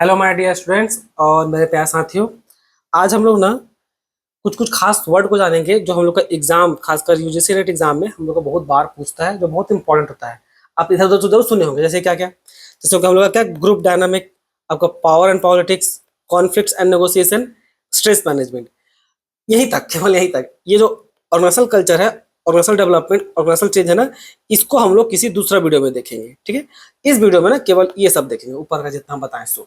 Hello my dear students और मेरे प्यारे साथियों। आज हम लोग ना कुछ कुछ खास वर्ड को जानेंगे जो हम लोग का एग्जाम, खासकर यूजीसी नेट एग्जाम में हम लोग को बहुत बार पूछता है, जो बहुत इंपॉर्टेंट होता है। आप इधर उधर जरूर सुने होंगे, जैसे क्या क्या, जैसे कि हम लोग का क्या, ग्रुप डायनामिक, आपका power and politics, conflicts and negotiation, stress management, यहीं तक, केवल यहीं तक। ये जो ऑर्गेनाइजेशनल कल्चर है, ऑर्गेनाइजेशनल डेवलपमेंट, ऑर्गेनाइजेशनल चेंज है ना, इसको हम लोग किसी दूसरा वीडियो में देखेंगे। ठीक है, इस वीडियो में ना केवल ये सब देखेंगे, ऊपर का जितना हम बताएं सो।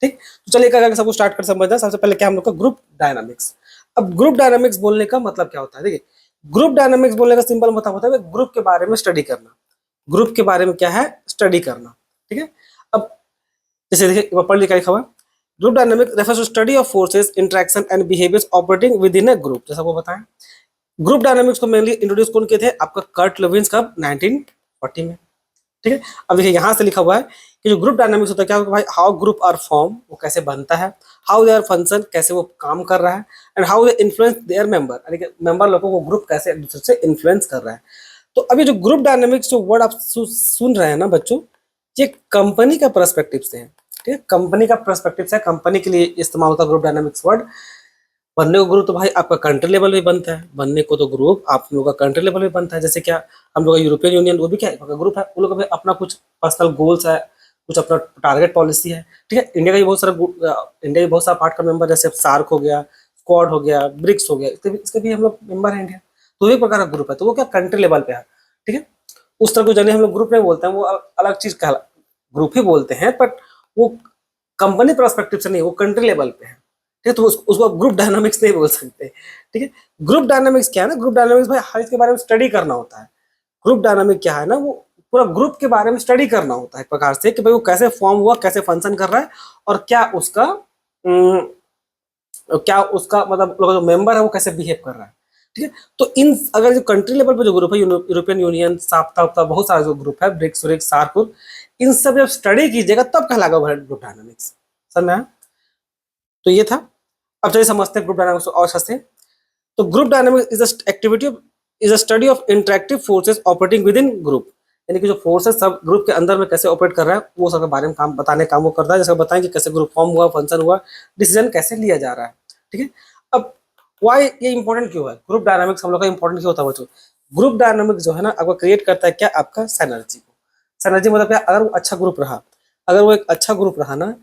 ठीक, तो चलिए क्या सबको स्टार्ट कर समझना है। सबसे पहले क्या हम लोग का ग्रुप डायनामिक्स। अब ग्रुप डायनामिक्स बोलने का मतलब क्या होता है, देखिए, ग्रुप डायनामिक्स बोलने का सिंपल मतलब होता है ग्रुप के बारे में स्टडी करना। ग्रुप के बारे में क्या है, स्टडी करना। ठीक है, अब जैसे देखिए पढ़ लिखा लिखा हुआ, group dynamics refers to study of forces, interaction and behaviours operating within a group. जैसा वो बताएं, ग्रुप डायनामिक्स को मेनली इंट्रोड्यूस कौन किए थे, आपका कर्ट लेविन्स कब, 1940 में। ठीक है, अब देखिए यहाँ से लिखा हुआ है कि जो ग्रुप डायनामिक्स होता है, क्या होता है भाई, हाउ ग्रुप आर फॉर्म, वो कैसे बनता है, हाउ दे आर फंक्शन, कैसे वो काम कर रहा है, and how they influence there member, यानी कि मेंबर लोगों को ग्रुप कैसे एक दूसरे से इन्फ्लुएंस कर रहा है। तो अभी जो ग्रुप डायनामिक्स जो वर्ड आप सुन रहे हैं ना बच्चों, ये कंपनी का पर्सपेक्टिव से है। ठीक है, कंपनी का पर्सपेक्टिव से, कंपनी के लिए इस्तेमाल होता है ग्रुप डायनामिक्स वर्ड। बनने को ग्रुप तो भाई आपका कंट्री लेवल भी बनता है, बनने को तो ग्रुप आप लोगों का कंट्री लेवल भी बनता है। जैसे क्या, हम लोग का यूरोपियन यूनियन, वो भी क्या है, ग्रुप है। वो लोग का भी अपना कुछ पर्सनल गोल्स है, कुछ अपना टारगेट पॉलिसी है। ठीक है, इंडिया का भी बहुत सारा इंडिया भी बहुत सारा पार्ट का मेंबर, जैसे सार्क हो गया, स्क्वाड हो गया, ब्रिक्स हो गया, इसके भी हम लोग मेंबर हैं इंडिया। तो एक प्रकार का ग्रुप है, तो वो क्या कंट्री लेवल पे है। ठीक है, उस तरह को जाने हम लोग ग्रुप नहीं बोलते हैं, वो अलग चीज का ग्रुप ही बोलते हैं, बट वो कंपनी पर्सपेक्टिव से नहीं, वो कंट्री लेवल पे है। ठीक है, तो उसको आप ग्रुप डायनामिक्स नहीं बोल सकते। ठीक है, ग्रुप डायनामिक्स क्या है ना, ग्रुप डायनामिक्स भाई हर इसके बारे में स्टडी करना होता है। ग्रुप डायनामिक क्या है ना, वो पूरा ग्रुप के बारे में स्टडी करना होता है एक प्रकार से, कि भाई वो कैसे फॉर्म हुआ, कैसे फंक्शन कर रहा है, और क्या उसका मतलब लोग जो मेंबर है वो कैसे बिहेव कर रहा है। ठीक है, तो इन अगर जो कंट्री लेवल पे जो ग्रुप है, यूरोपियन यूनियन, साप्ता उपता, बहुत सारा जो ग्रुप है, ब्रिक्स व्रिक्स सार्क, इन सब जब स्टडी कीजिएगा तब कहलाएगा ग्रुप डायनामिक्स। समझ में आया? तो ये था। अब चलिए समझते हैं ग्रुप डायनामिक्स और अच्छे। तो group dynamics is a study of interactive forces operating with in group, यानी कि जो फोर्सेस सब ग्रुप के अंदर में कैसे ऑपरेट कर रहा है, वो सब के बारे में काम बताने काम वो करता है। जैसे बताएं कि कैसे ग्रुप फॉर्म हुआ, फंक्शन हुआ, डिसीजन कैसे लिया जा रहा है। ठीक है, अब वाई ये इंपॉर्टेंट क्यों है, ग्रुप डायनामिक्स हम लोग का इंपॉर्टेंट क्यों होता है बच्चों? ग्रुप डायनामिक्स जो है ना, आपको क्रिएट करता है क्या, आपका सिनर्जी को। सिनर्जी मतलब क्या, अगर वो अच्छा ग्रुप रहा, अगर वो एक अच्छा ग्रुप रहा ना,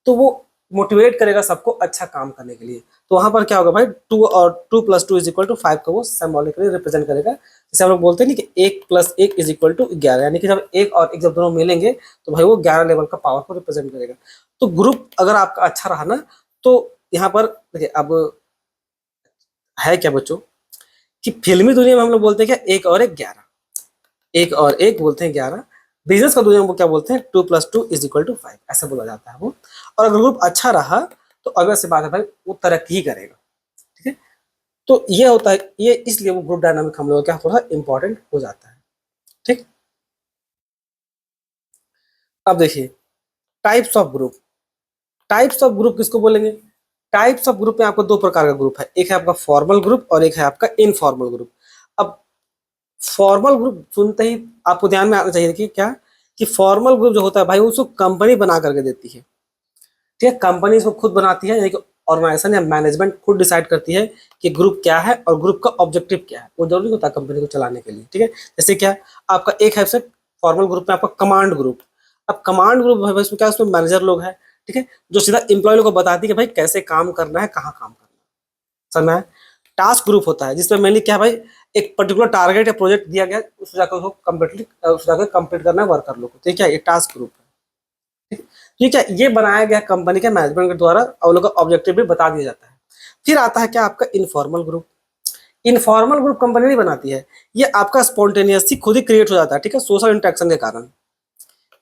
तो वो मोटिवेट करेगा सबको अच्छा काम करने के लिए। तो वहां पर क्या होगा भाई, 2 और 2 + 2 = 5 का वो सिंबॉलिकली रिप्रेजेंट करेगा। जैसे हम लोग बोलते हैं कि 1 + 1 = 11, यानी कि जब एक और एक जब दोनों मिलेंगे तो भाई वो 11 लेवल का पावर को रिप्रेजेंट करेगा। तो ग्रुप अगर आपका अच्छा रहा ना, तो यहाँ पर देखिए, अब है क्या बच्चों, कि फिल्मी दुनिया में हम लोग बोलते हैं क्या, 1 और 1 = 11, 1 और 1 बोलते हैं 11। बिजनेस का दुनिया में वो क्या बोलते हैं, 2 + 2 = 5, ऐसे बोला जाता है वो। और अगर ग्रुप अच्छा रहा तो अगर से बात है भाई, वो तरक्की ही करेगा। ठीक है, तो ये होता है, ये इसलिए वो ग्रुप डायनामिक हम लोग क्या थोड़ा इंपॉर्टेंट हो जाता है। ठीक, अब देखिए, types of group. Types of group किसको बोलेंगे? टाइप्स ऑफ ग्रुप में आपको दो प्रकार का ग्रुप है, एक है आपका फॉर्मल ग्रुप और एक है आपका इनफॉर्मल ग्रुप। अब फॉर्मल ग्रुप सुनते ही आपको ध्यान में आना चाहिए कि क्या, कि फॉर्मल ग्रुप जो होता है भाई, उसको कंपनी बना करके देती है। ठीक है, कंपनी इसको खुद बनाती है, यानी कि ऑर्गेनाइजेशन या मैनेजमेंट खुद डिसाइड करती है कि ग्रुप क्या है और ग्रुप का ऑब्जेक्टिव क्या है। वो जरूरी होता है कंपनी को चलाने के लिए। ठीक है, जैसे क्या, आपका एक है फॉर्मल ग्रुप में आपका कमांड ग्रुप। अब कमांड ग्रुप है इसमें क्या, उसमें मैनेजर लोग हैं। ठीक है, जो सीधा एम्प्लॉय लोग को बताती है कि भाई कैसे काम करना है, कहाँ काम करना है। समझ में? टास्क ग्रुप होता है जिसमें मेनली क्या है भाई, एक पर्टिकुलर टारगेट या प्रोजेक्ट दिया गया, उसको जाकर उसको कंप्लीट करना है वर्कर लोग को। तो क्या, ये टास्क ग्रुप है। ठीक है, ये बनाया गया कंपनी के मैनेजमेंट के द्वारा, और लोगों का ऑब्जेक्टिव भी बता दिया जाता है। फिर आता है क्या, आपका informal group. Informal group company नहीं बनाती है, ये आपका स्पॉन्टेनियसली खुद ही क्रिएट हो जाता है। ठीक है, सोशल इंटरेक्शन के कारण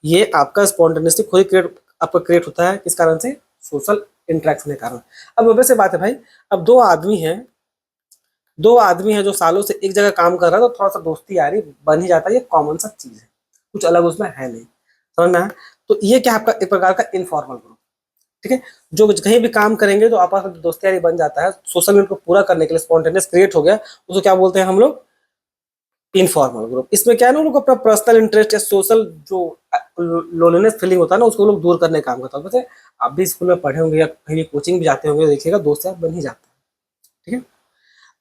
ये आपका स्पॉन्टेनियसली खुद ही क्रिएट होता है। किस कारण से? सोशल इंटरेक्शन के कारण। अब वैसे बात है भाई, अब दो आदमी हैं जो सालों से एक जगह काम कर रहा है, तो थोड़ा सा दोस्ती यारी बन ही जाता है, ये कॉमन सा चीज है, कुछ अलग उसमें है नहीं। समझ में आया? तो ये क्या, आपका एक प्रकार का इनफॉर्मल ग्रुप। ठीक है, जो कहीं भी काम करेंगे तो आपस में दोस्ती यारी बन जाता है, सोशल नीड को पूरा करने के लिए स्पॉन्टेनियस क्रिएट हो गया, उसको क्या बोलते हैं हम लोग, इनफॉर्मल ग्रुप, इसमें क्या है ना, लोग अपना पर्सनल इंटरेस्ट या सोशल जो लोनलीनेस फीलिंग होता है ना, उसको लोग दूर करने का काम करता है। वैसे आप भी स्कूल में पढ़े होंगे या कहीं कोचिंग भी जाते होंगे, देखिएगा दोस्त यार बन ही जाता है। ठीक है।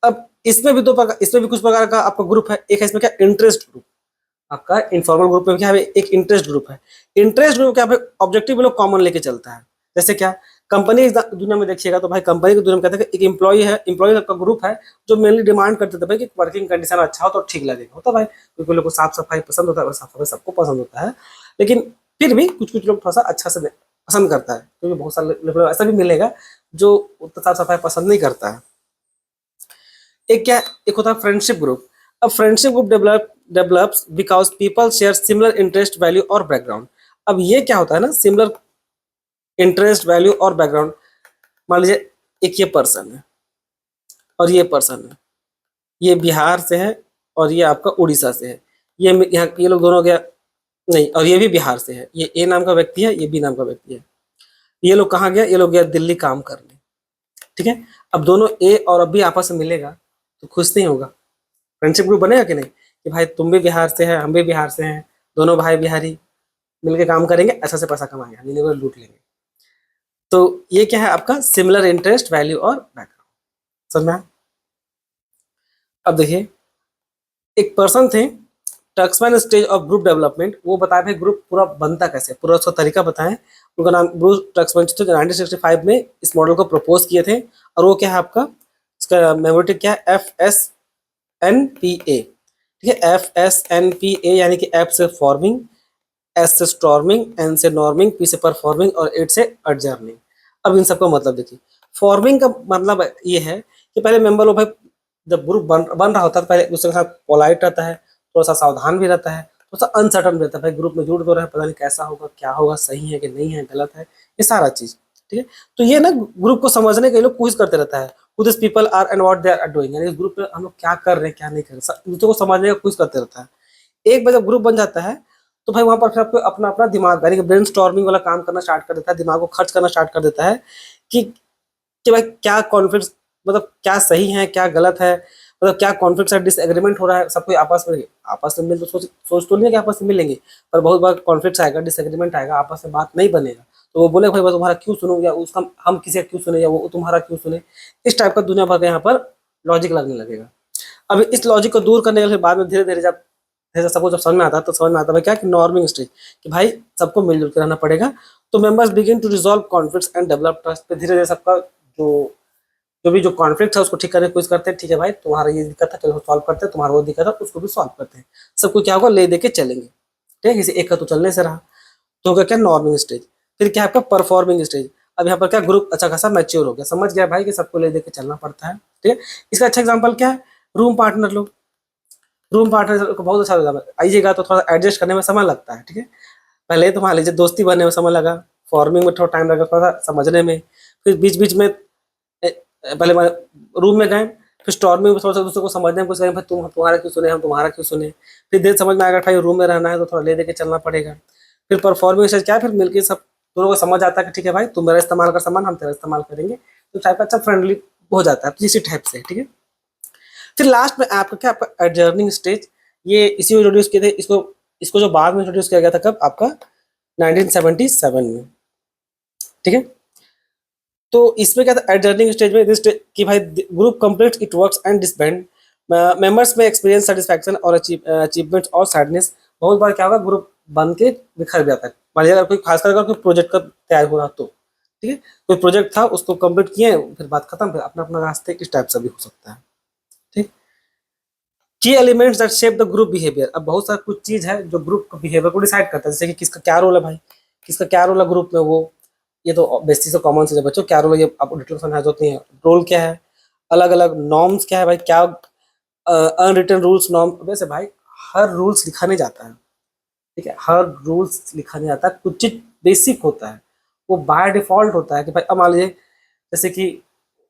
अब इसमें भी इसमें भी कुछ प्रकार का आपका ग्रुप है। एक है इसमें क्या, इंटरेस्ट ग्रुप। आपका इनफॉर्मल ग्रुप में क्या है, एक इंटरेस्ट ग्रुप है। इंटरेस्ट ग्रुप क्या है, ऑब्जेक्टिव लोग कॉमन लेके चलता है। जैसे क्या, कंपनी दुनिया में देखिएगा तो भाई कंपनी की दुनिया में कहते हैं कि एक एम्प्लॉय है, एम्प्लॉय का ग्रुप है जो मेनली डिमांड करते थे भाई कि वर्किंग कंडीशन अच्छा हो तो ठीक लगेगा, होता भाई, क्योंकि लोग को साफ सफाई पसंद होता है, साफ सफाई सबको पसंद होता है। लेकिन फिर भी कुछ कुछ लोग थोड़ा सा अच्छा से पसंद करता है, क्योंकि बहुत सारे लोग ऐसा भी मिलेगा जो उतना साफ सफाई पसंद नहीं करता है। एक क्या, एक होता है फ्रेंडशिप ग्रुप। अब friendship group develops because people share similar interest, value और बैकग्राउंड। अब ये क्या होता है ना, सिमिलर इंटरेस्ट, वैल्यू और बैकग्राउंड। मान लीजिए एक ये पर्सन है और ये पर्सन है, ये बिहार से है और ये आपका उड़ीसा से है। ये यहाँ ये लोग दोनों गया, नहीं, और ये भी बिहार से है। ये ए नाम का व्यक्ति है, ये बी नाम का व्यक्ति है। ये लोग कहाँ गया, ये लोग गया दिल्ली काम करने। ठीक है। अब दोनों ए और अब भी आपस में मिलेगा तो खुश नहीं होगा, फ्रेंडशिप ग्रुप बनेगा कि नहीं, कि भाई तुम भी बिहार से है, हम भी बिहार से हैं, दोनों भाई बिहारी मिलके काम करेंगे, ऐसा से पैसा कमाएंगे, हम इन्हें लूट लेंगे। तो ये क्या है आपका सिमिलर इंटरेस्ट, वैल्यू और बैकग्राउंड। समझ में आया? अब देखिए एक पर्सन थे, टक्समैन स्टेज ऑफ ग्रुप डेवलपमेंट, वो बताए भाई ग्रुप पूरा बनता कैसे, पूरा उसका तरीका बताएं। उनका नाम ब्रूस टक्समैन थे, 1965 में इस मॉडल को प्रपोज किए थे। और वो क्या है आपका, इसका मेमोरेटिव क्या है, FSNPA। ठीक है, FSNPA यानी कि एफ से फॉर्मिंग, एस से स्टॉर्मिंग, एन से नॉर्मिंग, पी से परफॉर्मिंग और एट से एडजर्निंग। अब इन सबका मतलब देखिए, फॉर्मिंग का मतलब ये है कि पहले मेंबर लोग भाई जब ग्रुप बन रहा होता है तो पहले दूसरे के साथ पोलाइट रहता है, थोड़ा सा सावधान भी रहता है, थोड़ा सा अनसर्टन रहता है, भाई ग्रुप में जुड़ तो रहे, पता नहीं कैसा होगा, क्या होगा, सही है कि नहीं है, गलत है, ये सारा चीज। ठीक है। तो ये ना ग्रुप को समझने के लिए लोग कोशिश करते रहता है, who this people are and what they are doing, यानी इस ग्रुप में हम लोग क्या कर रहे हैं क्या नहीं कर रहे, दूसरों को समझने की कोशिश करते रहता है। एक बार जब ग्रुप बन जाता है तो भाई वहां पर फिर आपको अपना अपना दिमाग यानी कि ब्रेन स्टॉर्मिंग वाला काम करना स्टार्ट कर देता है, दिमाग को खर्च करना स्टार्ट कर देता है कि भाई क्या कॉन्फ्लिक्ट, मतलब क्या सही है क्या गलत है, मतलब क्या कॉन्फ्लिक्ट है, डिसएग्रीमेंट हो रहा है, सब कोई आपस में मिल तो सोच तो नहीं है कि आपस में मिलेंगे, पर बहुत बार कॉन्फ्लिक्ट आएगा, डिसएग्रीमेंट आएगा, आपस में बात नहीं बनेगा, तो वो बोले भाई बस तुम्हारा क्यों सुनूं, या उसका हम किसी का क्यों सुने, या वो तुम्हारा क्यों सुने। इस टाइप का दुनिया भर का यहाँ पर लॉजिक लगने लगेगा। अब इस लॉजिक को दूर करने के लिए बाद में धीरे धीरे जब जैसे सबको जब समझ में आता है तो समझ में आता है क्या कि नॉर्मिंग स्टेज, कि भाई सबको मिलजुल के रहना पड़ेगा। तो members begin to resolve conflicts and develop trust, पे धीरे धीरे सबका जो जो भी जो कॉन्फ्लिक्ट है उसको ठीक करने की कोशिश करते हैं। ठीक है भाई तुम्हारा ये दिक्कत है, चलो सॉल्व करते हैं, तुम्हारा वो दिक्कत है उसको भी सॉल्व करते हैं, सबको क्या होगा, ले दे के चलेंगे। ठीक है, किसी एक का तो चलने से रहा, तो होगा क्या नॉर्मिंग स्टेज। फिर क्या है आपका परफॉर्मिंग स्टेज। अब यहाँ पर क्या ग्रुप अच्छा खासा मैच्योर हो गया, समझ गया भाई कि सबको ले दे के चलना पड़ता है। ठीक है। इसका अच्छा एग्जाम्पल क्या है, रूम पार्टनर लोग, रूम पार्टनर को बहुत अच्छा लगा, आइएगा तो थोड़ा एडजस्ट करने में समय लगता है। ठीक है। पहले तो मान लीजिए दोस्ती बनने में समय लगा, फॉर्मिंग में थोड़ा टाइम लगा, थोड़ा सा समझने में, फिर बीच बीच में पहले रूम में गए, फिर स्टॉर्मिंग में थोड़ा सा दूसरे को समझने में कुछ करें, भाई तुम तुम्हारा क्यों सुने, हम तुम्हारा क्यों सुने। फिर देर समझ में आएगा भाई रूम में रहना है तो थोड़ा ले दे के चलना पड़ेगा। फिर परफॉर्मिंग स्टेज क्या है, फिर मिलकर सब दोनों को समझ आता है कि ठीक है भाई तुम मेरा इस्तेमाल कर सामान, हम तेरा इस्तेमाल करेंगे, तो टाइप का अच्छा फ्रेंडली हो जाता है इसी टाइप से। ठीक है। फिर लास्ट में आपका क्या, आपका एडजर्निंग स्टेज, ये इसी को इंट्रोड्यूस किए थे, इसको इसको जो बाद में इंट्रोड्यूस किया गया था कब, आपका 1977 में। ठीक है। तो इसमें क्या था एडजर्निंग स्टेज में, दिस कि भाई group complete it works and disband, members में एक्सपीरियंस सेटिस्फैक्शन और अचीवमेंट्स और सैडनेस। बहुत बार क्या होगा ग्रुप बन के बिखर जाता है, मान लीजिए अगर कोई खासकर अगर कोई प्रोजेक्ट का तैयार हो रहा तो। ठीक है। कोई प्रोजेक्ट था उसको कंप्लीट किए, फिर बात खत्म, फिर अपना अपना रास्ते, इस टाइप से भी हो सकता है। ठीक। की elements that shape the group behaviour. अब बहुत सारा कुछ चीज है जो ग्रुप बिहेवियर को डिसाइड करता है, जैसे कि किसका क्या रोल है भाई, किसका क्या रोल है ग्रुप में, वो ये तो बेसिक से कॉमन से बच्चों क्या रोल है, ये आपको डिटेल समझ होती है, रोल क्या है, अलग अलग नॉर्म्स क्या है भाई, क्या अनरिटन रूल्स नॉर्म, वैसे भाई हर रूल्स लिखा नहीं जाता है। ठीक है, हर रूल्स लिखा नहीं जाता, कुछ चीज बेसिक होता है, वो बाय डिफॉल्ट होता है कि भाई अब मान लीजिए जैसे कि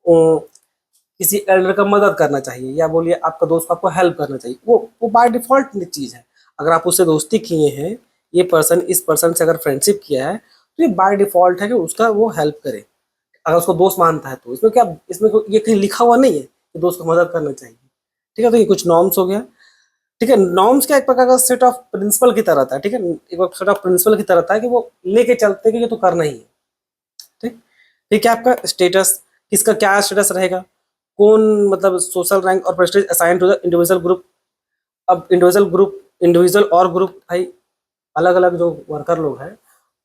किसी एल्डर का मदद करना चाहिए, या बोलिए आपका दोस्त को आपको हेल्प करना चाहिए, वो बाय डिफॉल्ट चीज है। अगर आप उससे दोस्ती किए हैं, ये पर्सन इस पर्सन से अगर फ्रेंडशिप किया है तो ये बाय डिफॉल्ट है कि उसका वो हेल्प करे, अगर उसको दोस्त मानता है तो। इसमें क्या, इसमें ये कहीं लिखा हुआ नहीं है कि दोस्त को मदद करना चाहिए। ठीक है, तो ये कुछ नॉर्म्स हो गया। ठीक है। नॉर्म्स क्या एक प्रकार का सेट ऑफ प्रिंसिपल की तरह था, ठीक है, एक सेट ऑफ प्रिंसिपल की तरह था कि वो लेके चलते कि ये तो करना ही है। ठीक। फिर क्या आपका स्टेटस, किसका क्या स्टेटस रहेगा, कौन मतलब सोशल रैंक और prestige assign to the individual group. अब इंडिविजुअल और ग्रुप भाई अलग अलग जो वर्कर लोग हैं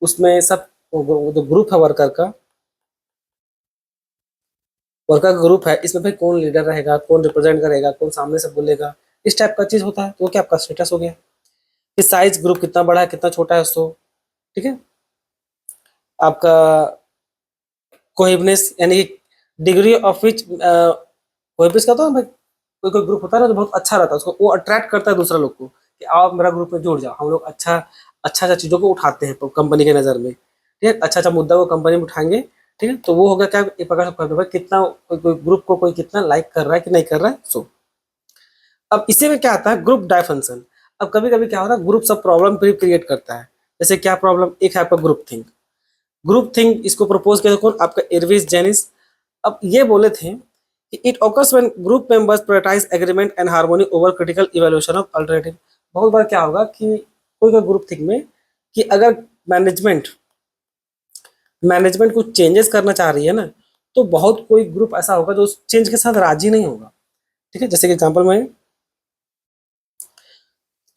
उसमें सब वो जो ग्रुप है वर्कर का ग्रुप है, इसमें भाई कौन लीडर रहेगा, कौन रिप्रेजेंट करेगा, कौन सामने से बोलेगा, इस टाइप का चीज होता है। तो वो क्या आपका स्टेटस हो गया। कि साइज ग्रुप कितना बड़ा है कितना छोटा है उसको। ठीक है। आपका कोहेबनेस यानी कि डिग्री ऑफ विच कोहेबनेस का तो भाई कोई कोई ग्रुप होता है ना जो बहुत अच्छा रहता है, उसको वो अट्रैक्ट करता है दूसरा लोग को कि आओ मेरा ग्रुप में जुड़ जाओ। हम लोग अच्छा अच्छा अच्छा चीज़ों को उठाते हैं कंपनी के नज़र में। ठीक है। अच्छा अच्छा मुद्दा को कंपनी में उठाएंगे। ठीक है। तो वो होगा क्या एक प्रकार से भाई कितना कोई ग्रुप को कोई कितना लाइक कर रहा है कि नहीं कर रहा है। सो अब इसी में क्या आता है ग्रुप डायफंक्शन। अब कभी कभी क्या होता है ग्रुप सब प्रॉब्लम क्रिएट करता है। जैसे क्या प्रॉब्लम, एक है आपका ग्रुप थिंक। ग्रुप थिंक इसको प्रपोज किया था कौन, आपका एरविस जेनिस। अब ये बोले थे कि it occurs when group members prioritise agreement and harmony over critical evaluation of alternative. बहुत बार क्या होगा कि कोई कोई ग्रुप थिंक में कि अगर मैनेजमेंट मैनेजमेंट कुछ चेंजेस करना चाह रही है ना, तो बहुत कोई ग्रुप ऐसा होगा जो उस चेंज के साथ राजी नहीं होगा। ठीक है। जैसे कि एग्जांपल में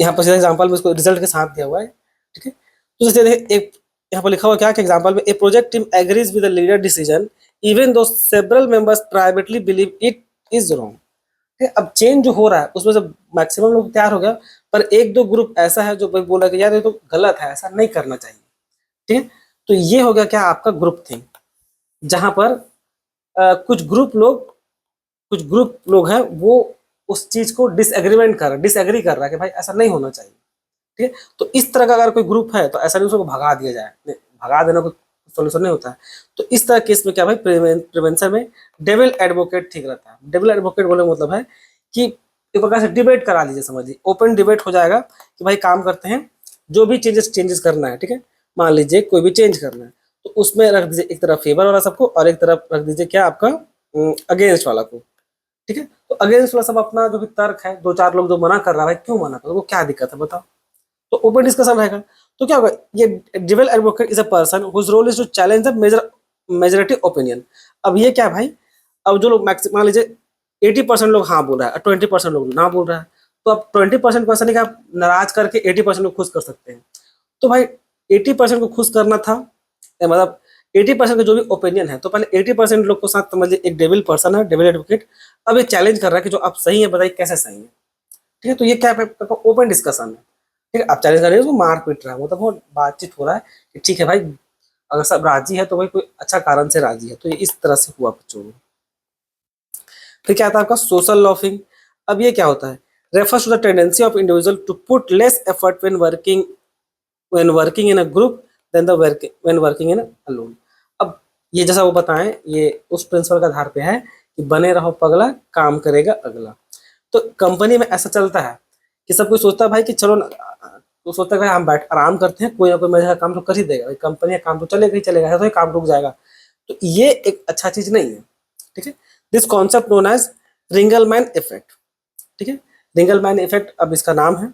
यहाँ पर सीधा एग्जांपल में इसको रिजल्ट के साथ दिया हुआ है। ठीक है। तो जैसे देखिए एक यहाँ पर लिखा हुआ क्या कि एग्जांपल में a project team agrees with the leader decision even though several members privately believe it is wrong. ठीक है। अब चेंज जो हो रहा है उसमें से मैक्सिमम लोग तैयार हो गया, पर एक दो ग्रुप ऐसा है जो भाई बोला कि यार ये तो गलत है, ऐसा नहीं करना चाहिए। ठीक है। तो ये हो गया क्या आपका ग्रुप थिंक, जहां पर कुछ ग्रुप लोग हैं वो उस चीज को डिसएग्री कर रहा है कि भाई ऐसा नहीं होना चाहिए। ठीक है। तो इस तरह का अगर कोई ग्रुप है तो ऐसा नहीं उसको भगा दिया जाए, भगा देना कोई सोल्यूशन नहीं होता है। तो इस तरह केस में क्या भाई प्रिवेंशन में डेविल एडवोकेट ठीक रहता है। डेविल एडवोकेट बोले मतलब है कि एक प्रकार से डिबेट करा लीजिए, समझिए ओपन डिबेट हो जाएगा कि भाई काम करते हैं जो भी चेंजेस करना है। ठीक है। मान लीजिए कोई भी चेंज करना है तो उसमें रख दीजिए एक तरफ फेवर वाला सबको और एक तरफ रख दीजिए क्या आपका अगेंस्ट वाला को। ठीक है। तो अगेंस्ट वाला सब अपना जो भी तर्क है, दो चार लोग जो मना कर रहा है भाई क्यों मना कर, वो क्या दिक्कत है बताओ। तो ओपन डिस्कशन रहेगा। तो क्या होगा, ये devil advocate is a person whose role is to challenge the majority opinion. अब ये क्या है भाई, अब जो लोग मैक्सिमम मान लीजिए 80% लोग हाँ बोल रहा है और 20% लोग ना बोल रहा है, तो अब 20% को ऐसा नहीं कि आप नाराज करके 80% को खुश कर सकते हैं। तो भाई 80% को खुश करना था, मतलब 80% का जो भी ओपिनियन है, तो पहले 80% लोग को साथ समझिए एक डेविल पर्सन है, डेविल एडवोकेट। अब ये चैलेंज कर रहा है कि जो आप सही है बताइए कैसे सही है। ठीक है। तो ये क्या है, ओपन डिस्कशन है। ठीक है। आप चैलेंज कर रहे हो उसको मार पीट रहा है, मतलब बहुत बातचीत हो रहा है कि ठीक है भाई अगर सब राजी है तो भाई कोई अच्छा कारण से राजी है। तो ये इस तरह से हुआ बच्चों में। फिर क्या आता है आपका सोशल लॉफिंग। अब ये क्या होता है, refers to the tendency of individual to put less effort when working in a group than the when working in alone. अब ये जैसा वो बताएं ये उस प्रिंसिपल के आधार पे है कि बने रहो पगला काम करेगा अगला। तो कंपनी में ऐसा चलता है कि सब कोई सोचता है भाई कि चलो ना, तो सोचता है भाई हम बैठ आराम करते हैं, कोई ना कोई मेरा काम तो कर ही देगा, भाई कंपनी का काम तो चलेगा ही चलेगा, है तो ये काम रुक जाएगा। तो ये एक अच्छा चीज नहीं है। ठीक है। This concept known as Ringelmann effect. ठीक है। रिंगलमैन इफेक्ट अब इसका नाम है।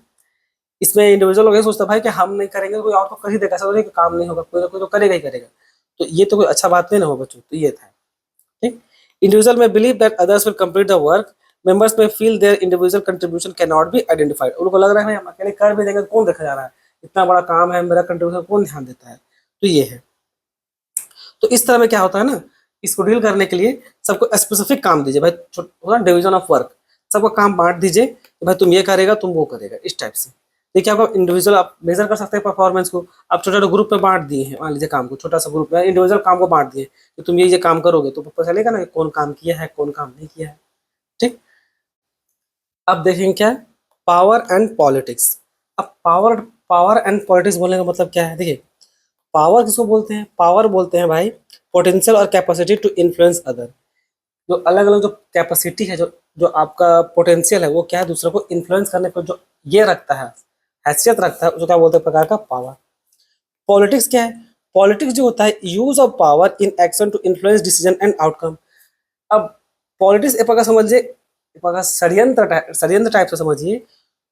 इसमें इंडिविजुअल लोग ये सोचता है भाई कि हम नहीं करेंगे तो कोई और तो कर ही देगा, ऐसा तो नहीं कि काम नहीं होगा, कोई ना कोई तो करेगा ही करेगा। तो ये तो कोई अच्छा बात नहीं ना हो बच्चों। तो ये था। ठीक। Individual may believe that others will complete the work, members may feel their individual contribution can not be identified. उनको लग रहा है भाई हम अकेले कर भी देंगे तो कौन देखा जा रहा है, इतना बड़ा काम है मेरा कंट्रीब्यूशन कौन ध्यान देता है। तो ये है। तो इस तरह में क्या होता है ना, इसको डील करने के लिए सबको स्पेसिफिक काम दीजिए भाई, होता है डिवीजन ऑफ वर्क, सबको काम बांट दीजिए कि भाई तुम ये करेगा तुम वो करेगा, इस टाइप से। देखिए आपको इंडिविजुअल आप मेजर कर सकते हैं परफॉर्मेंस को। आप छोटे छोटे ग्रुप में बांट दिए हैं, मान लीजिए काम को छोटा सा ग्रुप में इंडिविजुअल काम को बांट दिए कि तुम ये काम करोगे तो पता चलेगा ना कि कौन काम किया है कौन काम नहीं किया है। ठीक। अब देखेंगे क्या है पावर एंड पॉलिटिक्स। अब पावर पावर एंड पॉलिटिक्स बोलने का मतलब क्या है, देखिए पावर किसको बोलते हैं, पावर बोलते हैं भाई पोटेंशियल और कैपेसिटी टू इन्फ्लुएंस अदर। जो अलग अलग जो कैपेसिटी है, जो जो आपका पोटेंशियल है वो क्या है दूसरों को इन्फ्लुएंस करने को जो ये रखता है, हैसियत रखता है, जो क्या बोलते हैं प्रकार का पावर। पॉलिटिक्स क्या है, पॉलिटिक्स जो होता है use of power in action to influence decision and outcome. अब पॉलिटिक्स एक प्रकार समझिए एक प्रकार षड्यंत्र टाइप से समझिए।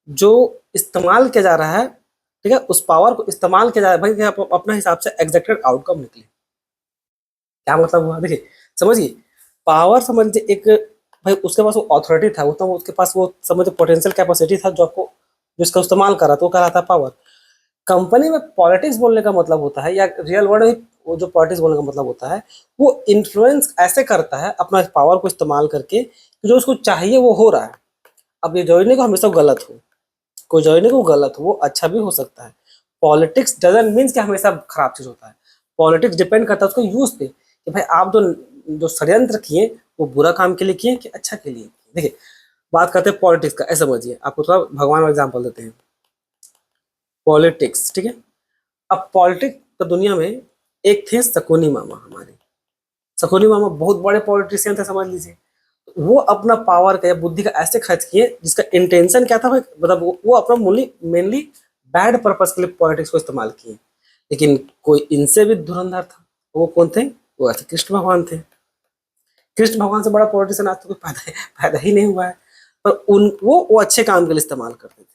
जो इस्तेमाल किया जा रहा है, ठीक है, उस पावर को इस्तेमाल किया जा रहा है भाई कि आप अपना हिसाब से एग्जैक्टेड आउटकम निकले। क्या मतलब हुआ देखिए, समझिए, पावर समझ लीजिए एक, भाई उसके पास वो अथॉरिटी था, वो तो उसके पास वो समझ पोटेंशियल कैपेसिटी था जो आपको, जो इसका इस्तेमाल कर रहा था वो कह रहा था पावर। कंपनी में पॉलिटिक्स बोलने का मतलब होता है, या रियल वर्ल्ड में वो जो पॉलिटिक्स बोलने का मतलब होता है, वो इन्फ्लुएंस ऐसे करता है अपना पावर को इस्तेमाल करके कि जो उसको चाहिए वो हो रहा है। अब ये जरूरी नहीं कि हमेशा गलत हो, कोई जरूरी नहीं कि वो गलत हो, वो अच्छा भी हो सकता है। पॉलिटिक्स डजंट मीन्स कि हमेशा खराब चीज होता है। पॉलिटिक्स डिपेंड करता है उसको यूज पे, कि भाई आप जो जो षड्यंत्र किए वो बुरा काम के लिए किए कि अच्छा के लिए किए। देखिए, बात करते हैं पॉलिटिक्स का, ऐसा समझिए, आपको थोड़ा भगवान का एग्जाम्पल देते हैं। पॉलिटिक्स, ठीक है। अब पॉलिटिक्स तो दुनिया में एक थे शकुनी मामा हमारे। शकुनी मामा बहुत बड़े पॉलिटिशियन थे समझ लीजिए। वो अपना पावर का या बुद्धि का ऐसे खर्च किए जिसका इंटेंशन क्या था भाई, मतलब वो अपना मेनली बैड पर्पस के लिए पॉलिटिक्स को इस्तेमाल किए। लेकिन कोई इनसे भी धुरंधर था। वो कौन थे? वो ऐसे कृष्ण भगवान थे। कृष्ण भगवान से बड़ा पॉलिटिशियन आज तो कोई पैदा ही नहीं हुआ है। पर उन वो अच्छे काम के लिए इस्तेमाल करते थे।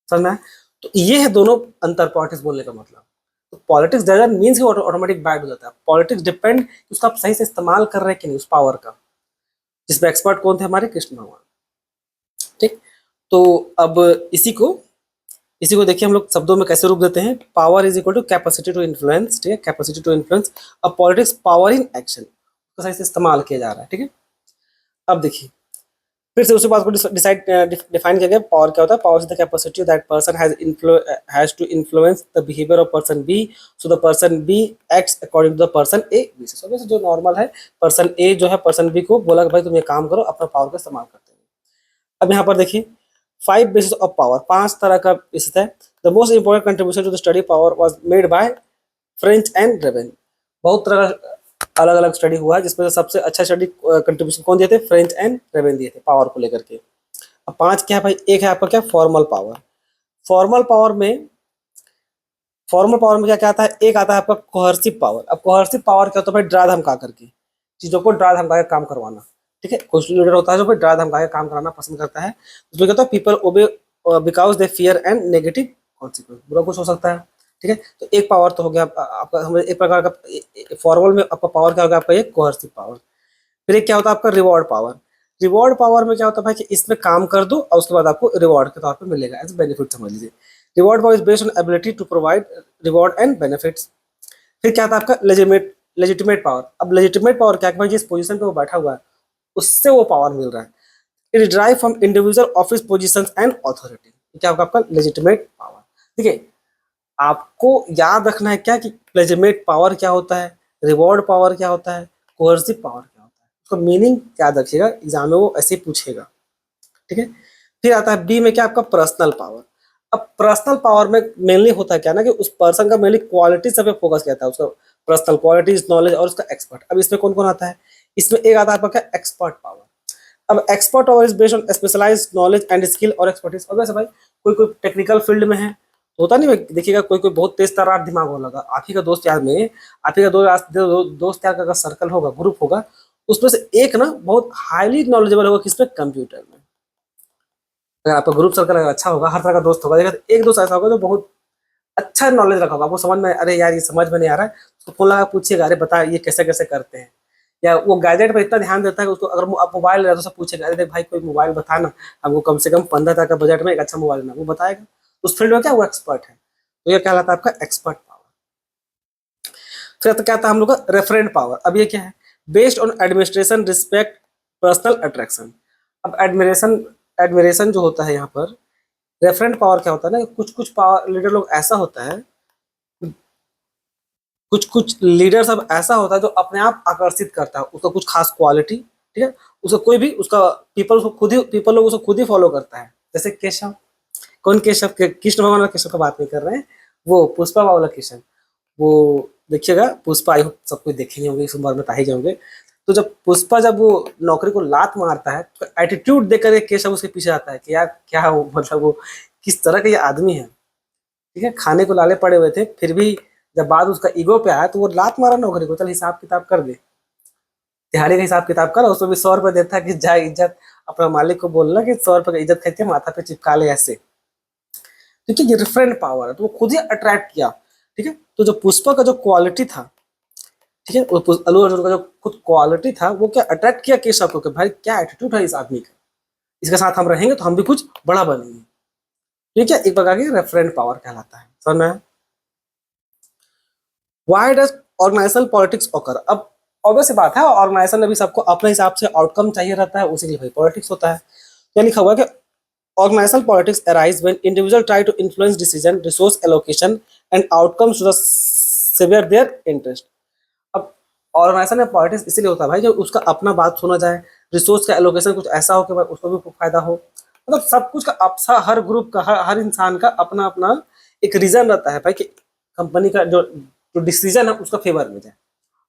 समझना है? तो ये है दोनों अंतर पॉलिटिक्स बोलने का मतलब। तो पॉलिटिक्स डजंट मीन्स कि ऑटोमेटिक बैड हो जाता है। पॉलिटिक्स डिपेंड उसका आप सही से इस्तेमाल कर रहे हैं कि नहीं उस पावर का, जिसमें एक्सपर्ट कौन थे? हमारे कृष्ण भगवान। ठीक। तो अब इसी को देखिए हम लोग शब्दों में कैसे रूप देते हैं। Power is equal to capacity to influence, ठीक है, कैपेसिटी टू इन्फ्लुएंस। अब पॉलिटिक्स पावर इन एक्शन, उसका सही से इस्तेमाल किया जा रहा है, ठीक है। अब देखिए, फिर से उसी बात को डिसाइड डिफाइन किया गया। पावर क्या होता है? Power is the capacity that person has to influence the behaviour of person B, so the person B acts according to the person A B. से जो नॉर्मल है, पर्सन ए जो है पर्सन बी को बोला कि भाई तुम ये काम करो, अपना पावर का इस्तेमाल करते हैं। अब यहाँ पर देखिए, 5 बेसिस ऑफ पावर, 5 तरह का बेसिस है। The most important contribution to the study power was made by French and Raven. बहुत तरह का अलग अलग स्टडी हुआ है, जिसमें से सबसे अच्छा स्टडी कंट्रीब्यूशन कौन दिए थे? फ्रेंच एंड रेवेन दिए थे पावर को लेकर के। अब 5 क्या है भाई? एक है आपका क्या? Formal power. फॉर्मल पावर में फॉर्मल पावर में क्या क्या आता है? एक आता है आपका कोहर्सिव पावर। अब कोहर्सिव पावर क्या होता है भाई? डरा धमका करके चीजों को डरा धमका के काम करवाना, ठीक है। कुछ लीडर होता है जो भाई डरा धमका के काम कराना पसंद करता है। उसमें क्या होता है? People obey because they fear and negative consequence, बुरा कुछ हो सकता है, ठीक है। तो एक पावर तो हो गया आपका, हमें एक प्रकार का फॉर्मल में आपका पावर क्या हो गया? आपका एक कोहर्सिव पावर। फिर एक क्या होता है आपका? Reward power. रिवॉर्ड पावर में क्या होता है भाई कि इसमें काम कर दो और उसके बाद आपको रिवॉर्ड के तौर पे मिलेगा, एज बेनिफिट समझ लीजिए। Reward power is based on ability to provide reward and benefits. फिर क्या था आपका? Legitimate power. अब लेजिटिमेट पावर क्या है भाई? जिस पोजीशन पे वो बैठा हुआ है उससे वो पावर मिल रहा है। It drive from individual office position and authority. क्या होगा आपका? Legitimate power. देखिए, आपको याद रखना है क्या कि लेजिटिमेट पावर क्या होता है, रिवॉर्ड पावर क्या होता है, कोर्सिव पावर क्या होता है। उसका मीनिंग याद रखिएगा, एग्जाम में वो ऐसे ही पूछेगा, ठीक है। फिर आता है बी में क्या? आपका पर्सनल पावर। अब पर्सनल पावर में मेनली होता है क्या ना कि उस पर्सन का मेनली क्वालिटी सब पे फोकस किया था, उसका पर्सनल क्वालिटीज, नॉलेज और उसका एक्सपर्ट। अब इसमें कौन कौन आता है? इसमें एक आता है आपका क्या? Expert power. अब expert power is based on specialized knowledge and skill और एक्सपर्टीज। अब वैसे भाई कोई कोई टेक्निकल फील्ड में है तो होता नहीं भाई, देखिएगा कोई कोई बहुत तेज तर्रार दिमाग हो लगा, आप ही का दोस्त यार में, आप ही का दोस्त यार का सर्कल होगा, ग्रुप होगा, उसमें से एक ना बहुत हाईली नॉलेजेबल होगा किसमें? कंप्यूटर में। अगर आपका ग्रुप सर्कल अगर अच्छा होगा, हर तरह का दोस्त होगा, देखा तो एक दोस्त ऐसा होगा जो बहुत अच्छा नॉलेज रखा होगा, आपको समझ में, अरे यार ये समझ में नहीं आ रहा है, उसको फोन लगा पूछिएगा, अरे बता ये कैसे कैसे करते हैं। या वो गैजेट पर इतना ध्यान देता है कि उसको अगर आप मोबाइल ले रहे हो तो पूछेगा, अरे देख भाई कोई मोबाइल बता ना, हमको कम से कम 15 तक का बजट में एक अच्छा मोबाइल लेना, वो बताएगा। उस फील्ड में क्या वो एक्सपर्ट है। तो ये कहलाता है आपका एक्सपर्ट पावर। फिर तो क्या था हम लोग का? Referent power. अब ये क्या है? Based on administration respect personal attraction. अब एडमिरेशन एडमिरेशन जो होता है यहाँ पर, रेफरेंट पावर क्या होता है ना, कुछ कुछ पावर लीडर लोग ऐसा होता है, कुछ कुछ लीडर सब ऐसा होता है जो अपने आप आकर्षित करता है, उसका कुछ खास क्वालिटी, ठीक है। उसका कोई भी उसका पीपल लोग उसको खुद ही फॉलो करता है। जैसे केशव, कौन केशव? कृष्ण भगवान का केशव का बात नहीं कर रहे हैं, वो पुष्पा वाला केशव। वो देखिएगा पुष्पा, आई होप सब कुछ देखेंगे होंगे, इस उम्र में पाए जाओगे। तो जब पुष्पा जब वो नौकरी को लात मारता है तो एटीट्यूड देकर के केशव उसके पीछे आता है कि यार क्या वो, मतलब वो किस तरह का ये आदमी है, ठीक है। खाने को लाले पड़े हुए थे, फिर भी जब बात उसका ईगो पे आया तो वो लात मारा नौकरी को, चल हिसाब किताब कर दे, दिहाड़ी का हिसाब किताब कर, उसमें भी 100 रुपये देता है कि जाए इज्जत, अपना मालिक को बोलना कि 100 रुपए का इज्जत करके माथा पे चिपका ले ऐसे, क्योंकि ये रिफरेंट पावर है, तो वो खुद ही अट्रैक्ट किया। ठीक है, तो जो पुष्पा का जो क्वालिटी था, ठीक है, अल्लू अर्जुन का जो खुद क्वालिटी था, वो क्या अट्रैक्ट किया केशव को कि भाई क्या एटीट्यूड है इस आदमी का, इसके साथ हम रहेंगे तो हम भी कुछ बड़ा बनेंगे। ठीक है, एक प्रकार की रेफरेंट पावर कहलाता है। समझ में आया? Why does organisational politics occur? अब ऑब्वियस बात है, ऑर्गेनाइजेशन में भी सबको अपने हिसाब से आउटकम चाहिए रहता है, उसी के लिए भाई पॉलिटिक्स होता है। क्या लिखा हुआ है कि organizational politics arise when individuals try to influence decision, resource allocation, and outcomes to severe their interest. अब ऑर्गेनाइजेशन में पॉलिटिक्स इसीलिए होता है भाई, जब उसका अपना बात सुना जाए, रिसोर्स का एलोकेशन कुछ ऐसा हो कि भाई उसको भी फायदा हो, मतलब सब कुछ का अपसा, हर ग्रुप का, हर इंसान का अपना अपना एक रीजन रहता है भाई कि कंपनी का जो जो डिसीजन है उसका फेवर में जाए।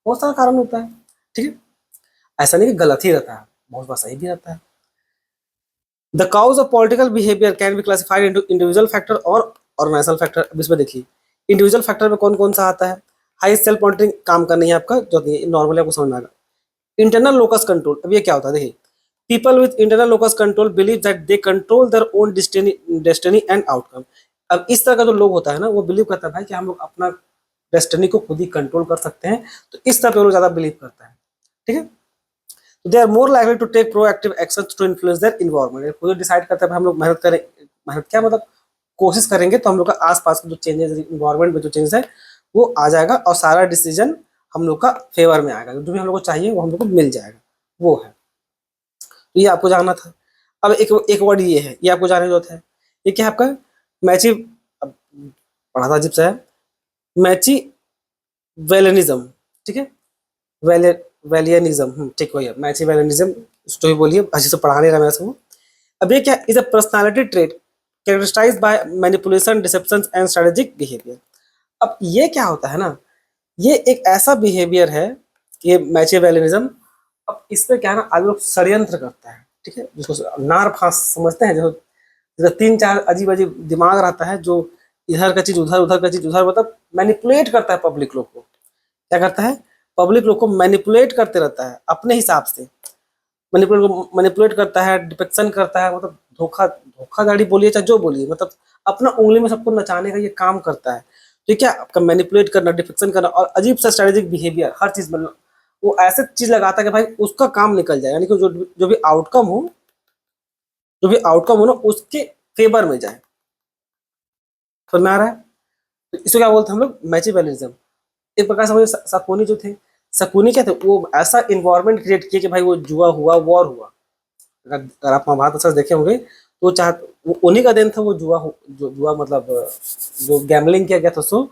बहुत सारा कारण होता है। ठीक है, ऐसा नहीं कि गलत ही रहता है, बहुत बार सही भी रहता है। The cause of political behavior can be classified into individual factor और organizational factor। अब इसमें देखिए इंडिविजुअल फैक्टर में कौन कौन सा आता है। हाई सेल्फ मॉनिटरिंग काम करना है आपका, जो नॉर्मली आपको समझ में आएगा। इंटरनल लोकस कंट्रोल, अब ये क्या होता है देखिए, people with internal locus control believe that they control their own destiny and outcome. अब इस तरह का जो लोग होता है ना, वो बिलीव करता है भाई कि हम लोग अपना डेस्टिनी को खुद ही कंट्रोल कर सकते हैं, तो इस तरह पे वो लोग ज्यादा बिलीव करता है। ठीक है, तो they are more likely to take proactive actions to influence their environment. खुद डिसाइड करते हैं हम लोग मेहनत करें, मेहनत क्या मतलब कोशिश करेंगे तो हम लोग का आसपास के जो चेंजेस, इन्वायरमेंट में जो चेंजेस है वो आ जाएगा, और सारा डिसीजन हम लोग का फेवर में आएगा, जो भी हम लोग को चाहिए वो हम लोग को मिल जाएगा, वो है। तो ये आपको जानना था। अब एक एक वर्ड ये है, ये आपको जानने की जरूरत है। ये क्या है आपका? मैची, पढ़ा था अजीब सा है, मैची वेलेनिज्म। ठीक है, वेले वेलियनिज्म, ठीक वही है, मैची वेलेनिज्म, उसको ही बोलिए, अच्छे से पढ़ा नहीं रहा मैं सबको। अब ये क्या is a personality trait characterised by manipulation, deception and strategic behaviour. अब ये क्या होता है ना, ये एक ऐसा बिहेवियर है, ये मैचियावेलिज्म। अब इस पे क्या है ना, आदमी लोग षड्यंत्र करता है। ठीक है, जिसको नार फांस समझते हैं, जो तीन चार अजीब अजीब दिमाग रहता है, जो इधर का चीज उधर, उधर का चीज उधर, मतलब मैनिपुलेट करता है पब्लिक लोग को। क्या करता है? पब्लिक लोग को मैनिपुलेट करते रहता है अपने हिसाब से, मैनिपुलेट करता है, डिपेक्शन करता है, मतलब धोखाधड़ी बोलिए चाहे जो बोलिए, मतलब अपना उंगली में सबको नचाने का ये काम करता है। ठीक है, आपका मैनिपुलेट करना, डिफेक्शन करना, और अजीब सा स्ट्रेटेजिक बिहेवियर हर चीज में वो ऐसे चीज लगाता है कि भाई उसका काम निकल जाए, यानी कि जो भी आउटकम हो, जो भी आउटकम हो ना, उसके फेवर में जाए। समझ में आ रहा है? तो इसको क्या बोलते हैं हम लोग? मैचिवेलिज्म। एक प्रकार से शकुनी जो थे, शकुनी क्या थे, वो ऐसा इन्वायरमेंट क्रिएट किया कि भाई वो जुआ हुआ, वॉर हुआ। अगर आप महाभारत अच्छा देखे होंगे तो उन्हीं का दिन था वो जुआ मतलब जो गैम्बलिंग किया गया था सो,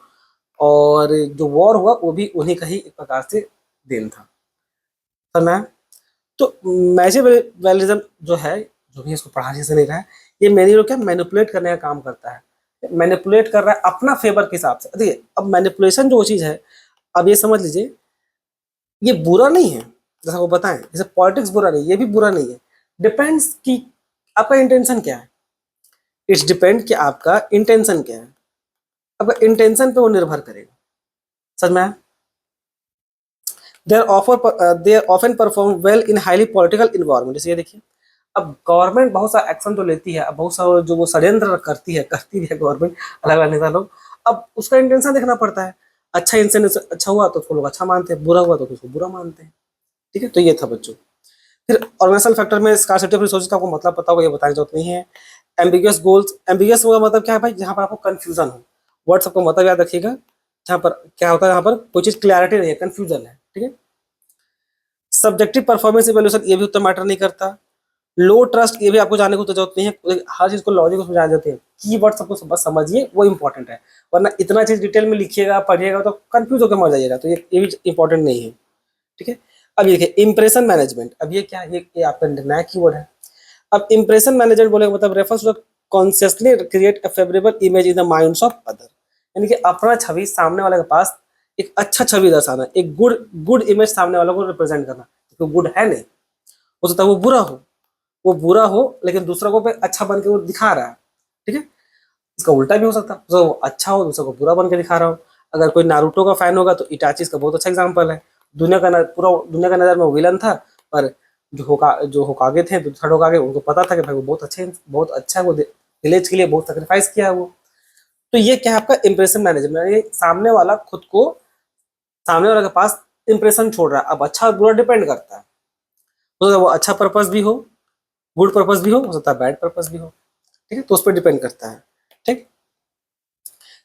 और जो वॉर हुआ वो भी उन्हीं का ही एक प्रकार से दिन था। समझ? तो मैचिवेलिज्म जो है, जो भी इसको पढ़ाने से नहीं रहा है, ये मेरी लोग क्या मैनिपुलेट करने का काम करता है, मैनिपुलेट कर रहा है अपना फेवर के हिसाब से। देखिए अब मैनिपुलेशन जो चीज है, अब ये समझ लीजिए, ये बुरा नहीं है, जैसा वो बताएं, जैसे पॉलिटिक्स बुरा नहीं, ये भी बुरा नहीं है। डिपेंड्स कि आपका इंटेंशन क्या है। इट्स डिपेंड कि आपका इंटेंशन क्या है, आपका इंटेंशन पे वो निर्भर करेगा। समझ में आया? They are often perform well in highly political environment. जैसे ये देखिए, अब गवर्नमेंट बहुत सा एक्शन तो लेती है, अब बहुत सा जो वो षड्यंत्र करती है गवर्नमेंट, अलग अलग नेता लोग, अब उसका इंटेंशन देखना पड़ता है। अच्छा इंटेंशन अच्छा हुआ तो उसको लोग अच्छा मानते हैं, बुरा हुआ तो उसको बुरा मानते हैं। ठीक है, तो ये था बच्चों। फिर ऑर्गेनाइजेशनल फैक्टर में स्कार्सिटी ऑफ रिसोर्सेज का आपको मतलब पता होगा, ये बताने की जरूरत नहीं है। एम्बिगुअस गोल्स, एम्बिगुअस का मतलब क्या है भाई, जहाँ पर आपको कंफ्यूजन हो। वर्ड सबको मतलब याद रखिएगा, जहाँ पर क्या होता है, यहाँ पर कोई चीज क्लैरिटी नहीं है, कंफ्यूजन है। ठीक है, सब्जेक्टिव परफॉर्मेंस इवैल्यूएशन, ये भी उतना मैटर नहीं करता। लो ट्रस्ट, ये भी आपको जानने को तो जरूरत नहीं है, हर चीज को लॉजिक उसमें जान जाते हैं, कीवर्ड सबको बस समझिए, वो इंपॉर्टेंट है, वरना इतना चीज डिटेल में लिखिएगा पढ़िएगा तो कंफ्यूज होकर मर जाइएगा, तो ये भी इंपॉर्टेंट नहीं है। ठीक है, अब ये देखिए इंप्रेशन मैनेजमेंट। अब ये क्या है, ये आपका नया कीवर्ड है। अब इंप्रेशन मैनेजमेंट बोले मतलब refers to consciously create a favourable image in the minds of other, यानी कि अपना छवि सामने वाले के पास एक अच्छा छवि दर्शाना, एक गुड इमेज सामने वाले को रिप्रेजेंट करना। तो गुड है नहीं, हो सकता है वो बुरा हो लेकिन दूसरों को पे अच्छा बन के वो दिखा रहा है। ठीक है, इसका उल्टा भी हो सकता है, तो वो अच्छा हो दूसरों को बुरा बन के दिखा रहा हो। अगर कोई नारुतो का फैन होगा तो इटाची इसका बहुत अच्छा एग्जाम्पल है। पूरा दुनिया का नजर में विलन था, पर जो होकागे थे, जो थर्ड होकागे, उनको पता था कि भाई वो बहुत अच्छा है, वो विलेज के लिए बहुत सेक्रीफाइस किया है वो। तो ये क्या है आपका इंप्रेशन मैनेजमेंट, ये सामने वाले के पास इंप्रेशन छोड़ रहा है। अब अच्छा और बुरा डिपेंड करता है, हो सकता है वो अच्छा पर्पस भी हो, गुड पर्पस भी हो सकता है बैड पर्पस भी हो, ठीक है, तो उस पर डिपेंड करता है। ठीक।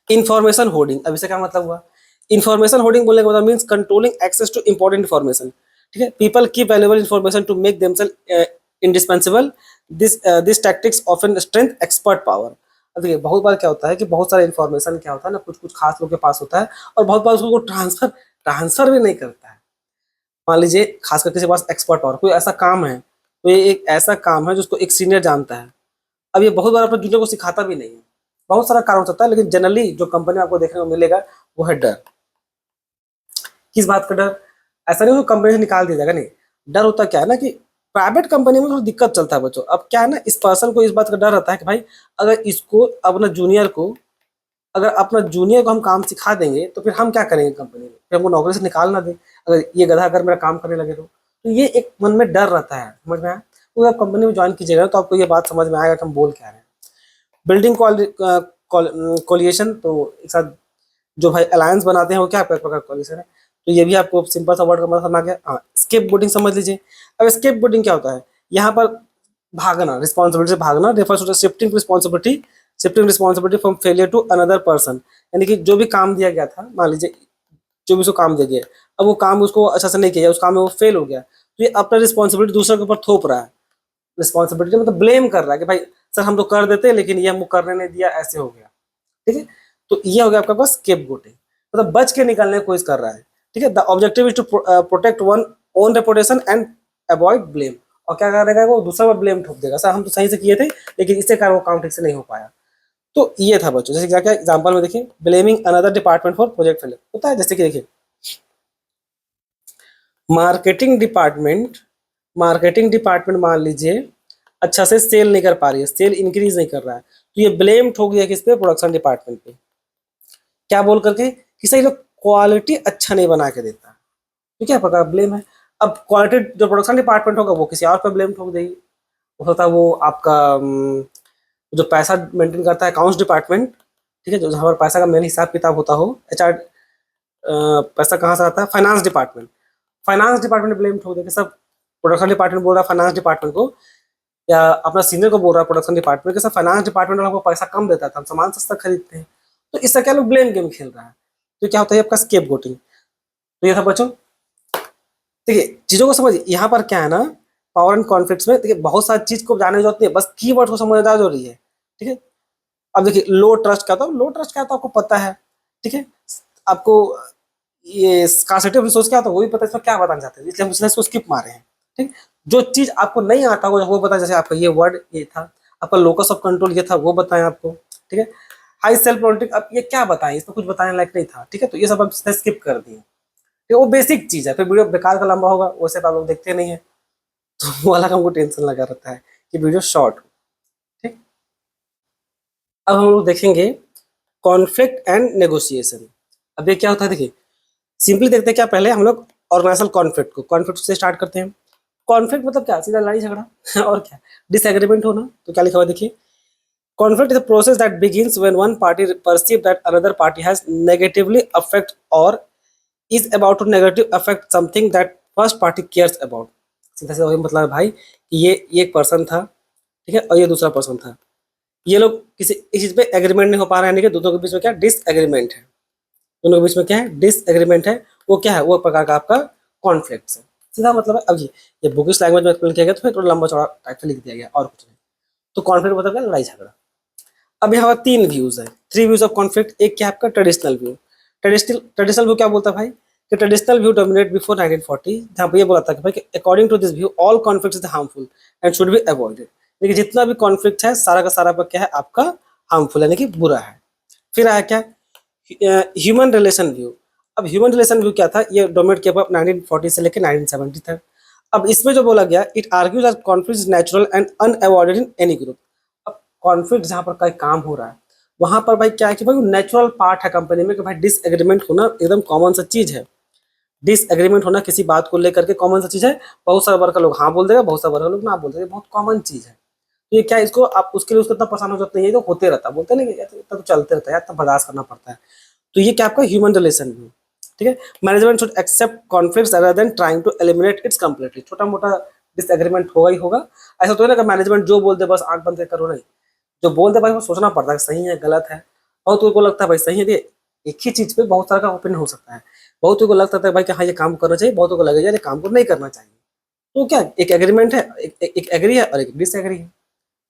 इन्फॉर्मेशन होर्डिंग, अब इससे क्या मतलब हुआ? इन्फॉर्मेशन होर्डिंग बोलने का मतलब means controlling access to important information. ठीक है, people keep valuable information to make themself indispensable. This tactics often strength expert power. अब देखिए बहुत बार क्या होता है कि बहुत सारा इन्फॉर्मेशन क्या होता है ना, कुछ कुछ खास लोगों के पास होता है, और बहुत बार उसको ट्रांसफर भी नहीं करता है। मान लीजिए खासकर किसी के पास एक्सपर्ट पावर, कोई ऐसा काम है, तो ये एक ऐसा काम है जिसको एक सीनियर जानता है। अब ये बहुत बार अपने जूनियर को सिखाता भी नहीं है, बहुत सारा कारण हो सकता है, लेकिन जनरली जो कंपनी में आपको देखने को मिलेगा वो है डर। किस बात का डर? ऐसा नहीं हो कंपनी से निकाल दिया जाएगा, नहीं। डर होता क्या है ना कि प्राइवेट कंपनी में थोड़ा दिक्कत चलता है बच्चों। अब क्या है ना, इस पर्सन को इस बात का डर रहता है कि भाई अगर इसको अपना जूनियर को अगर अपना जूनियर को हम काम सिखा देंगे तो फिर हम क्या करेंगे कंपनी में, फिर हमको नौकरी से निकाल ना दे, अगर ये गधा अगर मेरा काम करने लगे तो ये एक मन में डर रहता है, समझ में आया? तो आप कंपनी में ज्वाइन कीजिएगा तो आपको ये बात समझ में आएगा कि हम बोल क्या रहे हैं। बिल्डिंग कोलिएशन, तो एक साथ जो भाई अलायंस बनाते हैं वो क्या प्रकार कोलिएशन है, तो ये भी आपको सिंपल सा वर्ड का मतलब समझ आ गया। हाँ, स्केप बोर्डिंग समझ लीजिए। अब स्केप बोर्डिंग क्या होता है? यहाँ पर भागना, रिस्पॉन्सिबिलिटी से भागना, refers to shifting responsibility from failure to another person. यानी कि जो भी काम दिया गया था, मान लीजिए जो भी उसको काम दिया गया, अब वो काम उसको अच्छा से नहीं किया, उस काम में वो फेल हो गया, तो ये अपना रिस्पॉन्सिबिलिटी दूसरे के ऊपर थोप रहा है। रिस्पॉन्सिबिलिटी मतलब ब्लेम कर रहा है कि भाई सर हम तो कर देते लेकिन ये हमको करने नहीं दिया, ऐसे हो गया। ठीक है, तो ये हो गया आपका पास स्केपगोटिंग, मतलब बच के निकलने की कोशिश कर रहा है। ठीक है, the objective is to protect one own reputation and avoid blame. और क्या करेगा वो दूसरा पर ब्लेम ठोक देगा, सर हम तो सही से किए थे लेकिन इससे कारण वो काम ठीक से नहीं हो पाया। तो ये था बच्चों, जैसे क्या क्या एग्जांपल में देखिए, blaming another department for project failure होता है। जैसे कि देखिए मार्केटिंग डिपार्टमेंट मार्केटिंग डिपार्टमेंट मान लीजिए अच्छा से सेल नहीं कर पा रही है, सेल इंक्रीज नहीं कर रहा है, तो ये ब्लेम ठोक दिया किस पे? प्रोडक्शन डिपार्टमेंट पे। क्या बोल करके? कि सही लोग क्वालिटी अच्छा नहीं बना के देता, तो क्या पता ब्लेम है। अब क्वालिटी जो प्रोडक्शन डिपार्टमेंट होगा वो किसी और पर ब्लेम ठोक देगी। हो सकता है वो आपका जो पैसा मेंटेन करता है अकाउंट्स डिपार्टमेंट, ठीक है, जो जहाँ पर पैसा का मेन हिसाब किताब होता हो, एचआर, पैसा कहाँ से आता है, फाइनेंस डिपार्टमेंट ब्लेम ठोक देगा। सब प्रोडक्शन डिपार्टमेंट बोल रहा है फाइनेंस डिपार्टमेंट को, या अपना सीनियर को बोल रहा है प्रोडक्शन डिपार्टमेंट के, सब फाइनेंस डिपार्टमेंट वाला हमको पैसा कम देता था, हम सामान सस्ता खरीदते हैं। तो इससे क्या लोग ब्लेम गेम खेल रहा है, तो क्या होता है आपका स्केप गोटिंग। तो ये था बच्चों, देखिए चीजों को समझिए। यहाँ पर क्या है ना, पावर एंड कॉन्फ्लिक्ट्स में देखिए बहुत सारी चीज को जानने की जरूरत नहीं है, बस कीवर्ड को समझना जरूरी है। ठीक है, अब देखिए लो ट्रस्ट क्या था, लो ट्रस्ट क्या था आपको पता है। ठीक है, आपको ये स्कार्सिटी ऑफ रिसोर्स क्या होता है वो भी पता है, इसमें क्या बताना चाहते हैं, इसलिए हम इसको स्किप मारे हैं। ठीक, जो चीज आपको नहीं आता होगा वो बताया, जैसे आपका ये वर्ड ये था, आपका लोकस ऑफ कंट्रोल ये था, वो बताएं आपको। ठीक है, हाई सेल्फ प्रोटेक्ट, अब ये क्या बताएं, इसमें कुछ बताने लायक नहीं था। ठीक है, तो ये सब आप स्किप कर दिए, ये वो बेसिक चीज है, फिर वीडियो बेकार का लंबा होगा, वैसे तो आप लोग देखते नहीं है, तो वो वाला हमको टेंशन लगा रहता है कि वीडियो शॉर्ट हो। ठीक, अब हम लोग देखेंगे कॉन्फ्लिक्ट एंड नेगोशिएशन। अब ये क्या होता है देखिए, सिंपली देखते हैं क्या, पहले हम लोग ऑर्गेनाइजेशनल कॉन्फ्लिक्ट से स्टार्ट करते हैं। कॉन्फ्लिक्ट मतलब क्या, सीधा लड़ाई झगड़ा और क्या, डिसएग्रीमेंट होना। तो क्या लिखा हुआ देखिए, conflict is a process that begins when one party perceives that another party has negatively affect or is about to negative affect something that first party cares about। सीधा सीधा वही मतलब है भाई कि ये एक पर्सन था, ठीक है, और ये दूसरा पर्सन था, ये लोग किसी इस चीज पे एग्रीमेंट नहीं हो पा रहे हैं, यानी कि दोनों के बीच में क्या डिसएग्रीमेंट है, दोनों के बीच में क्या है डिसएग्रीमेंट है, वो क्या है, वो एक प्रकार का आपका कॉन्फ्लिक्ट है। सीधा मतलब है। अब ये बुकिश लैंग्वेज में एक्सप्लेन किया गया तो फिर थोड़ा लंबा चौड़ा टाइप से लिख दिया गया, और कुछ नहीं। तो कॉन्फ्लिक्ट मतलब क्या, लड़ाई झगड़ा। अब यहाँ पर तीन व्यूज है, थ्री व्यूज ऑफ कॉन्फ्लिक्ट। एक क्या है आपका ट्रेडिशनल व्यू। ट्रेडिशनल व्यू क्या बोलता है भाई, कि ट्रेडिशनल व्यू डोमिनेट बिफोर 1940, जहाँ पर ये बोला था कि भाई according to this view all conflict is harmful and should be avoided. देखिए जितना भी कॉन्फ्लिक्ट है सारा का सारा पर क्या है आपका हार्मफुल, यानी कि बुरा है। फिर आया क्या, ह्यूमन रिलेशन व्यू। अब ह्यूमन रिलेशन व्यू क्या था, ये डोमिनेट किया 1940 से लेकर 1970 तक। अब इसमें जो बोला गया, it argues that conflict is natural and unavoidable in any group. अब कॉन्फ्लिक्ट जहाँ पर कोई काम हो रहा है वहां पर भाई क्या है कि भाई नेचुरल पार्ट है कंपनी में कि भाई डिसएग्रीमेंट होना एकदम कॉमन सा चीज है। डिसएग्रीमेंट होना किसी बात को लेकर के कॉमन सा चीज है। बहुत सारे वर्ग का लोग हाँ बोल देगा, बहुत सारे वर्ग का लोग ना बोल देगा, बहुत कॉमन चीज है। तो ये क्या है, इसको आप उसके लिए उसको इतना परेशान हो जाते नहीं है, तो होते रहता है, बोलते नहीं इतना तो चलते रहता है, इतना बर्दाश्त करना पड़ता है। तो ये क्या आपका ह्यूमन रिलेशन भी, ठीक है। Management should accept conflicts rather than trying to eliminate its completely. छोटा मोटा डिसएग्रीमेंट होगा ही होगा। ऐसा तो है ना कि मैनेजमेंट जो बोल दे बस आंख बंद करो, नहीं, जो बोल दे भाई वो सोचना पड़ता है सही है गलत है। बहुत को लगता है भाई सही है, ये एक ही चीज पे बहुत सारा का ओपिनियन हो सकता है। बहुतों को लगता है भाई कि हाँ ये काम करना चाहिए, बहुतों को लगेगा ये काम को नहीं करना चाहिए। तो क्या एक एग्रीमेंट है, एक एग्री है और एक डिसएग्री है,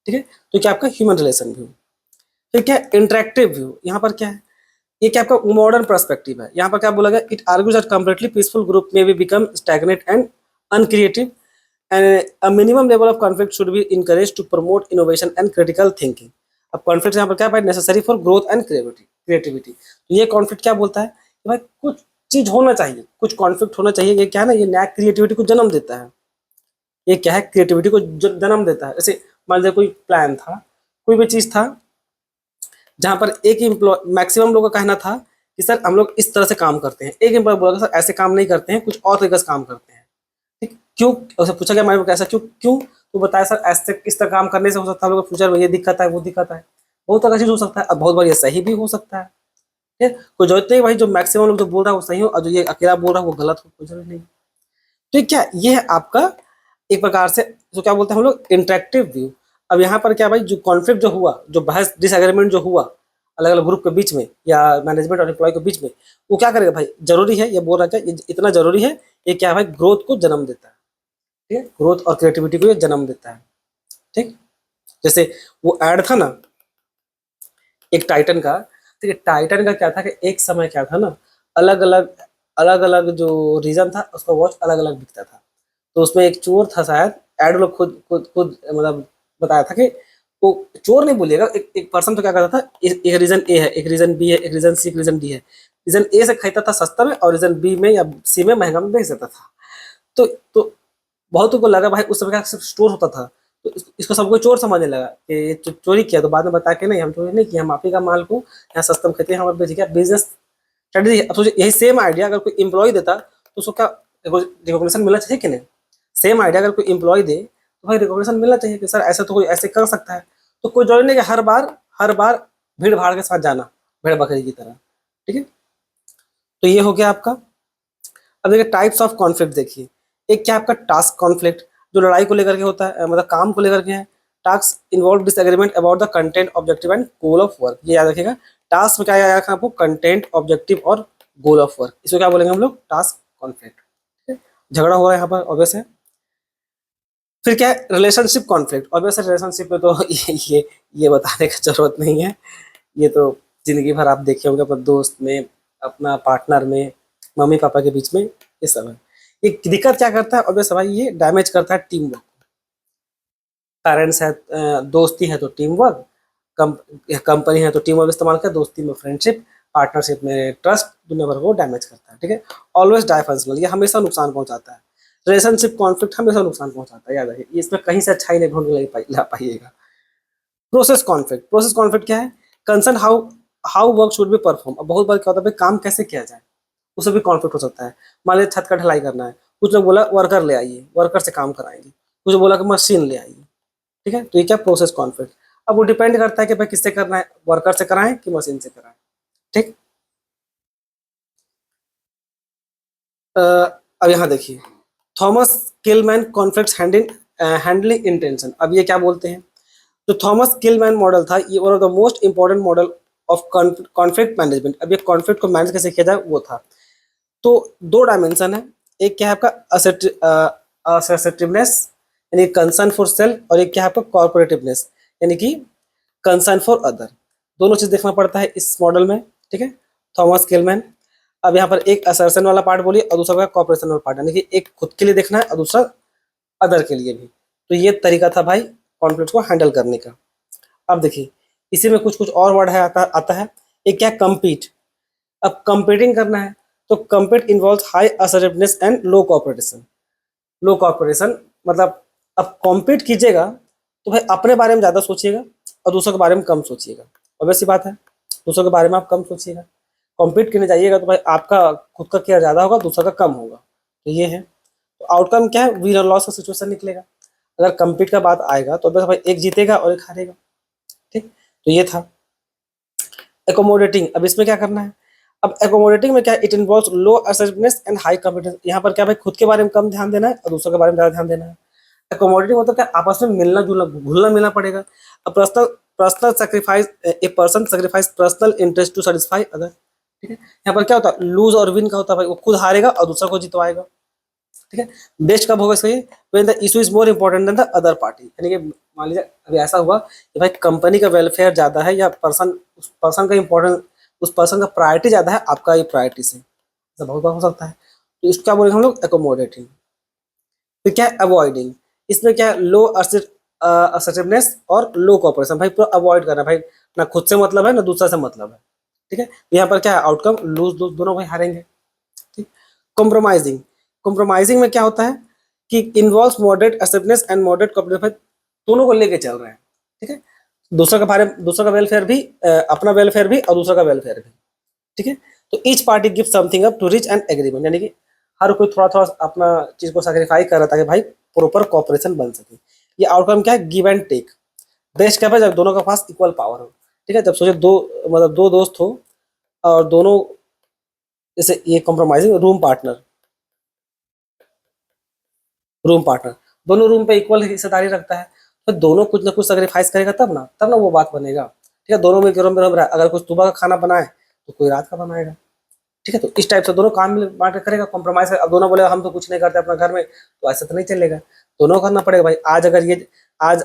ठीक है। तो क्या आपका ह्यूमन रिलेशन व्यू। फिर क्या इंटरेक्टिव व्यू, यहाँ पर क्या है, ये क्या आपका मॉडर्न पर्सपेक्टिव है। यहाँ पर क्या बोला गया, it argues that completely peaceful group may be become stagnant and uncreative and a minimum level of conflict should be encourage to promote innovation and critical thinking. अब कॉन्फ्लिक्ट यहाँ पर क्या है, necessary for growth and creativity. तो ये conflict क्या बोलता है कि भाई कुछ चीज होना चाहिए, कुछ कॉन्फ्लिक्ट होना चाहिए। ये क्या है ना, ये नया क्रिएटिविटी को जन्म देता है। ये क्या है, क्रिएटिविटी को जन्म देता है। जैसे मान लीजिए कोई प्लान था, कोई भी चीज था, जहां पर एक एम्प्लॉय, मैक्सिमम लोगों का कहना था कि सर हम लोग इस तरह से काम करते हैं। एक एम्प्लॉय बोला सर ऐसे काम नहीं करते हैं, कुछ और तरीके से काम करते हैं। ठीक, क्यों, उसे पूछा गया मैंने कैसा, क्यों क्यों, तो बताया सर ऐसे इस तरह काम करने से हो सकता है हम लोग फ्यूचर में ये दिक्कत है वो दिक्कत है, बहुत तरह की चीज हो सकता है। अब बहुत बार ये सही भी हो सकता है, ठीक है। कोई जरूरत नहीं भाई जो मैक्सिमम लोग जो बोल रहा है वो सही हो और जो ये अकेला बोल रहा है वो गलत हो, कोई जरूरत नहीं। तो क्या ये है आपका एक प्रकार से जो क्या बोलते हैं हम लोग इंटरेक्टिव व्यू। अब यहाँ पर क्या भाई, जो कॉन्फ्लिक्ट जो हुआ, जो बहस डिसएग्रीमेंट जो हुआ अलग अलग ग्रुप के बीच में या मैनेजमेंट और एम्प्लॉय के बीच में, वो क्या करेगा भाई, जरूरी है, ये बोल रहा है क्या, ये इतना जरूरी है, ये क्या है भाई, ग्रोथ को जन्म देता है, ठीक है, ग्रोथ और क्रिएटिविटी को ये जन्म देता है, ठीक। जैसे वो ऐड था ना एक टाइटन का, ठीक है, टाइटन का क्या था कि एक समय क्या था ना, अलग अलग जो रीजन था उसका वॉच अलग अलग बिकता था। तो उसमें एक चोर था शायद, एड लोग खुद खुद खुद मतलब बताया था कि वो चोर नहीं बोलिएगा, एक पर्सन तो क्या करता था, एक रीजन ए है, एक रीजन बी है, एक रीजन सी, एक रीजन डी है। रीजन ए से खरीदता था सस्ता में और रीजन बी में या सी में महंगा में बेच देता था। तो बहुतों को लगा भाई उस समय क्या सिर्फ स्टोर होता था, तो इसको सबको चोर समझने लगा कि ये चोरी किया। तो बाद में बता के नहीं हम चोरी नहीं किया, हम आप ही का माल को यहाँ सस्ता में खरीदते हैं, हमारे बेच गया, बिजनेस स्ट्रेटेजी। अब सोचिए यही सेम आइडिया अगर कोई एम्प्लॉय देता तो उसको क्या रिकॉग्निशन मिलना चाहिए कि नहीं। सेम आइडिया अगर कोई एम्प्लॉय दे तो भाई रिकॉग्निशन मिलना चाहिए कि सर ऐसा तो कोई ऐसे कर सकता है। तो कोई जरूरी नहीं कि हर बार भीड़ भाड़ के साथ जाना, भेड़ बकरी की तरह, ठीक है। तो ये हो गया आपका। अब देखिए टाइप्स ऑफ कॉन्फ्लिक्ट देखिए, एक क्या आपका टास्क कॉन्फ्लिक्ट जो लड़ाई को लेकर के होता है, मतलब काम को लेकर के है। Task involve disagreement about the content objective and goal of work, ये याद रखिएगा। टास्क में क्या याद रखना आपको, कंटेंट ऑब्जेक्टिव और गोल ऑफ वर्क, इसको क्या बोलेंगे हम लोग, टास्क कॉन्फ्लिक्ट, ठीक है। झगड़ा हो रहा है यहाँ पर ऑब्वियस है। फिर क्या है रिलेशनशिप कॉन्फ्लिक्ट, ऑब्वियस है रिलेशनशिप में तो ये बताने की जरूरत नहीं है, ये तो जिंदगी भर आप देखे होंगे अपने दोस्त में, अपना पार्टनर में, मम्मी पापा के बीच में, ये सब है। ये दिक्कत क्या करता है ऑब्वियस भाई, ये डैमेज करता है टीम वर्क। पेरेंट्स है, दोस्ती है तो टीम वर्क, कंपनी है तो टीम वर्क इस्तेमाल कर, दोस्ती में फ्रेंडशिप, पार्टनरशिप में ट्रस्ट, दुनिया भर को डैमेज करता है, ठीक है। ऑलवेज डाइफंक्शनल, ये हमेशा नुकसान पहुंचाता है। रिलेशनशिप कॉन्फ्लिक्ट हमेशा नुकसान पहुंचाता है, याद रखिए, इसमें कहीं से अच्छाई नहीं ढूंढ ला पाइएगा। प्रोसेस कॉन्फ्लिक्ट, प्रोसेस कॉन्फ्लिक्ट क्या है, concern how how work should be perform. अब बहुत बार क्या होता है भाई काम कैसे किया जाए, उससे भी कॉन्फ्लिक्ट हो सकता है। मान लीजिए छत का ढलाई करना है, कुछ लोग बोला वर्कर ले आइए, वर्कर से काम कराएंगे, कुछ बोला कि मशीन ले आइए, ठीक है। तो ये क्या प्रोसेस कॉन्फ्लिक्ट। अब वो डिपेंड करता है कि भाई किससे करना है, वर्कर से कराएं कि मशीन से कराएं, ठीक। अब यहाँ देखिए Thomas Kilmann conflict handling intention. अब ये क्या बोलते हैं, जो थॉमस किलमैन मॉडल था ये one of the most important model of conflict management. अब ये कॉन्फ्लिक्ट को मैनेज कैसे किया जाए वो था। तो दो डायमेंशन है, एक क्या है आपका असर्टिवनेस यानी कंसर्न फॉर सेल्फ, और एक क्या है आपका कॉर्पोरेटिवनेस यानी कि कंसर्न फॉर अदर। दोनों चीज देखना पड़ता है इस मॉडल में, ठीक है। Thomas Kilmann. अब यहाँ पर एक असर्शन वाला पार्ट बोलिए और दूसरा कॉर्पोरेशन वाला पार्ट, यानी कि एक खुद के लिए देखना है और दूसरा अदर के लिए भी। तो ये तरीका था भाई कॉन्फ्लिक्ट को हैंडल करने का। अब देखिए इसी में कुछ कुछ और वर्ड है, आता है। एक क्या कम्पीट। अब कंपीटिंग करना है तो compete involve high assertiveness and low cooperation. Low cooperation मतलब अब कॉम्पीट कीजिएगा तो भाई अपने बारे में ज़्यादा सोचिएगा और दूसरों के बारे में कम सोचिएगा, ऑब्वियस सी बात है, दूसरों के बारे में आप कम सोचिएगा। कॉम्पीट करने जाइएगा तो भाई आपका खुद का केयर ज़्यादा होगा, दूसरा का कम होगा। तो ये है, तो आउटकम क्या है, विन और लॉस का सिचुएशन निकलेगा। अगर कम्पीट का बात आएगा तो बस भाई एक जीतेगा और एक हारेगा। ठीक, तो ये था एकोमोडेटिंग। अब इसमें क्या करना है, अब एकोमोडेटिंग में क्या, it involves low assertiveness and high confidence. यहाँ पर क्या भाई, खुद के बारे में कम ध्यान देना है और दूसरों के बारे में ज़्यादा ध्यान देना है। एकोमोडेटिंग मतलब क्या, आपस में मिलना जुलना, घुलना मिलना पड़ेगा। अब personal personal sacrifice, a person sacrifice personal interest to satisfy other. ठीक है, यहाँ पर क्या होता है, लूज और विन का होता है भाई, वो खुद हारेगा और दूसरा को जितवाएगा। ठीक है, बेस्ट कब होगा इसका, when the issue is more important than the other party. यानी कि मान लीजिए अभी ऐसा हुआ कि भाई कंपनी का वेलफेयर ज्यादा है या पर्सन, उस पर्सन का इंपॉर्टेंट, उस पर्सन का प्रायोरिटी ज्यादा है आपका ये प्रायोरिटी से, ऐसा बहुत बार हो सकता है। तो इसको क्या बोलेंगे हम लोग, एकोमोडेटिंग। फिर क्या है, अवॉइडिंग। इसमें क्या है, लो असर्टिवनेस और लो कोऑपरेशन। भाई पूरा अवॉइड करना, भाई ना खुद से मतलब है ना दूसरा से मतलब है। ठीक है, तो यहाँ पर क्या है, आउटकम लूज लूज, दोनों भाई हारेंगे। ठीक, कॉम्प्रोमाइजिंग। कॉम्प्रोमाइजिंग में क्या होता है कि involve moderate acceptance and moderate compromise, दोनों को लेके चल रहे हैं। ठीक है, दूसरा का बारे, दूसरा का वेलफेयर भी, अपना वेलफेयर भी और दूसरा का वेलफेयर भी। ठीक है, तो each party give something up to reach an agreement. यानी कि हर कोई थोड़ा थोड़ा अपना चीज को सैक्रिफाई कर रहा था कि भाई प्रॉपर कॉपरेशन बन सके। ये आउटकम क्या है, गिव एंड टेक। बेस्ट क्या है, जब दोनों के पास इक्वल पावर हो। ठीक है, जब सोचे दो, मतलब दो दोस्त हो और दोनों, जैसे ये कॉम्प्रोमाइजिंग, रूम पार्टनर दोनों रूम पे इक्वल हिस्सेदारी रखता है, तो दोनों कुछ ना कुछ सेक्रीफाइस करेगा तब ना वो बात बनेगा। ठीक है, दोनों मिलकर रूम में रह रहा है, अगर कुछ सुबह का खाना बनाए तो कोई रात का बनाएगा। ठीक है, तो इस टाइप से दोनों काम मिल बांट के करेगा, कॉम्प्रोमाइज। अब दोनों बोले हम तो कुछ नहीं करते अपना घर में, तो ऐसा तो नहीं चलेगा, दोनों करना पड़ेगा भाई। आज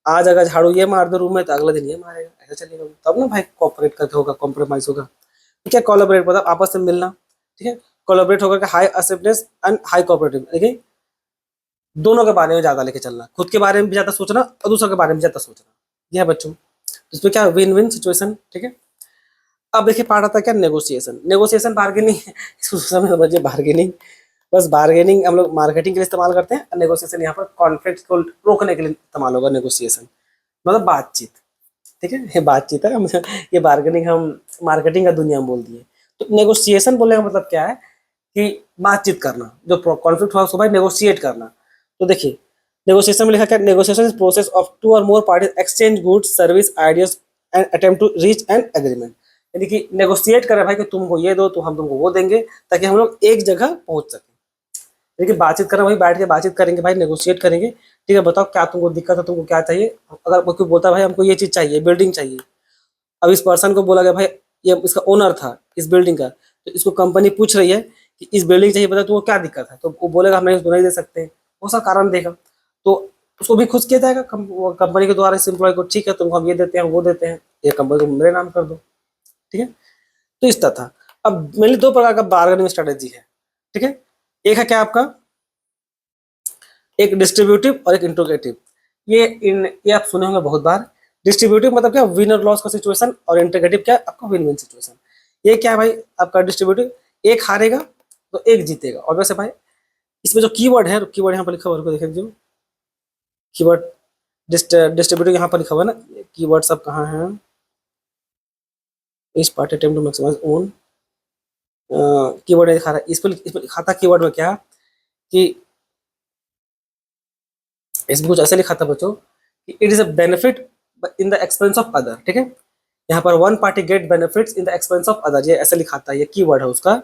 आज अगर झाड़ू ये मार दो रूम में तो अगले दिन ये मारेगा, ऐसा चलेगा तब ना भाई, कॉपरेट करके होगा, कॉम्प्रोमाइज होगा। ठीक है, कोलैबोरेट मतलब आपस में मिलना। ठीक है, कोलैबोरेट होकर high acceptance and high cooperative. देखिए, दोनों के बारे में ज्यादा लेके चलना, खुद के बारे में भी ज्यादा सोचना और दूसरों के बारे में ज्यादा सोचना। यह है बच्चों, इसमें क्या विन विन सिचुएशन। ठीक है, अब देखिए पार्ट आता है क्या, नेगोशिएशन। नेगोशिएशन बार्गेनिंग इसको समझिए, बार्गेनिंग बस, बार्गेनिंग हम लोग मार्केटिंग के लिए इस्तेमाल करते हैं, नेगोशिएशन यहाँ पर कॉन्फ्लिक्ट को रोकने के लिए इस्तेमाल होगा। नेगोशिएशन मतलब बातचीत। ठीक है, ये बातचीत है, हम ये बार्गेनिंग हम मार्केटिंग का दुनिया में बोल दिए। तो नेगोशिएशन बोलने का मतलब क्या है कि बातचीत करना, जो कॉन्फ्लिक्ट हुआ उसको भाई नेगोशिएट करना। तो देखिए, नेगोशिएशन में लिखा क्या, negotiation is process of two or more parties exchange goods service ideas and attempt to reach an agreement. यानी कि नेगोशिएट करें भाई कि तुमको ये दो तो हम तुमको वो देंगे, ताकि हम लोग एक जगह पहुंच सके। देखिए, बातचीत करना भाई, बैठ के बातचीत करेंगे भाई, नेगोशिएट करेंगे। ठीक है, बताओ क्या तुमको दिक्कत है, तुमको क्या चाहिए। अगर कोई बोलता है भाई हमको ये चीज़ चाहिए, बिल्डिंग चाहिए। अब इस पर्सन को बोला गया भाई, ये इसका ओनर था इस बिल्डिंग का, तो इसको कंपनी पूछ रही है कि इस बिल्डिंग चाहिए, बता तुमको क्या दिक्कत है, तो वो बोलेगा हम नहीं, इसको नहीं दे सकते, बहुत सा कारण देगा। तो उसको भी खुश किया जाएगा कंपनी के द्वारा इस एम्प्लॉय को, ठीक है तुमको हम ये देते हैं वो देते हैं, ये कंपनी को मेरे नाम कर दो। ठीक है, तो इस तरह था। अब मेनली दो प्रकार का बार्गेनिंग स्ट्रेटेजी है। ठीक है, एक है क्या आपका, एक डिस्ट्रीब्यूटिव और एक इंट्रोगेटिव। ये आप सुने होंगे बहुत बार। डिस्ट्रीब्यूटिव मतलब क्या, विनर लॉस का सिचुएशन, और इंट्रोगेटिव क्या, आपका विन विन सिचुएशन। ये क्या है भाई, आपका डिस्ट्रीब्यूटिव, एक हारेगा तो एक जीतेगा। और वैसे भाई इसमें जो कीवर्ड है, कीवर्ड यहाँ पर लिखा हुआ है, देखें जो कीवर्ड डिस्ट्रीब्यूटिव यहाँ पर लिखा हुआ है ना, कीवर्ड सब कहाँ है, इस part attempt to maximise own, keyword दिखा रहा है, इस पर लिखा था कीवर्ड में क्या कि, इसमें कुछ ऐसे लिखा था बच्चों कि it is a benefit in the expense of other. ठीक है, यहाँ पर one party get benefits in the expense of other, ये ऐसे लिखा था, ये कीवर्ड है उसका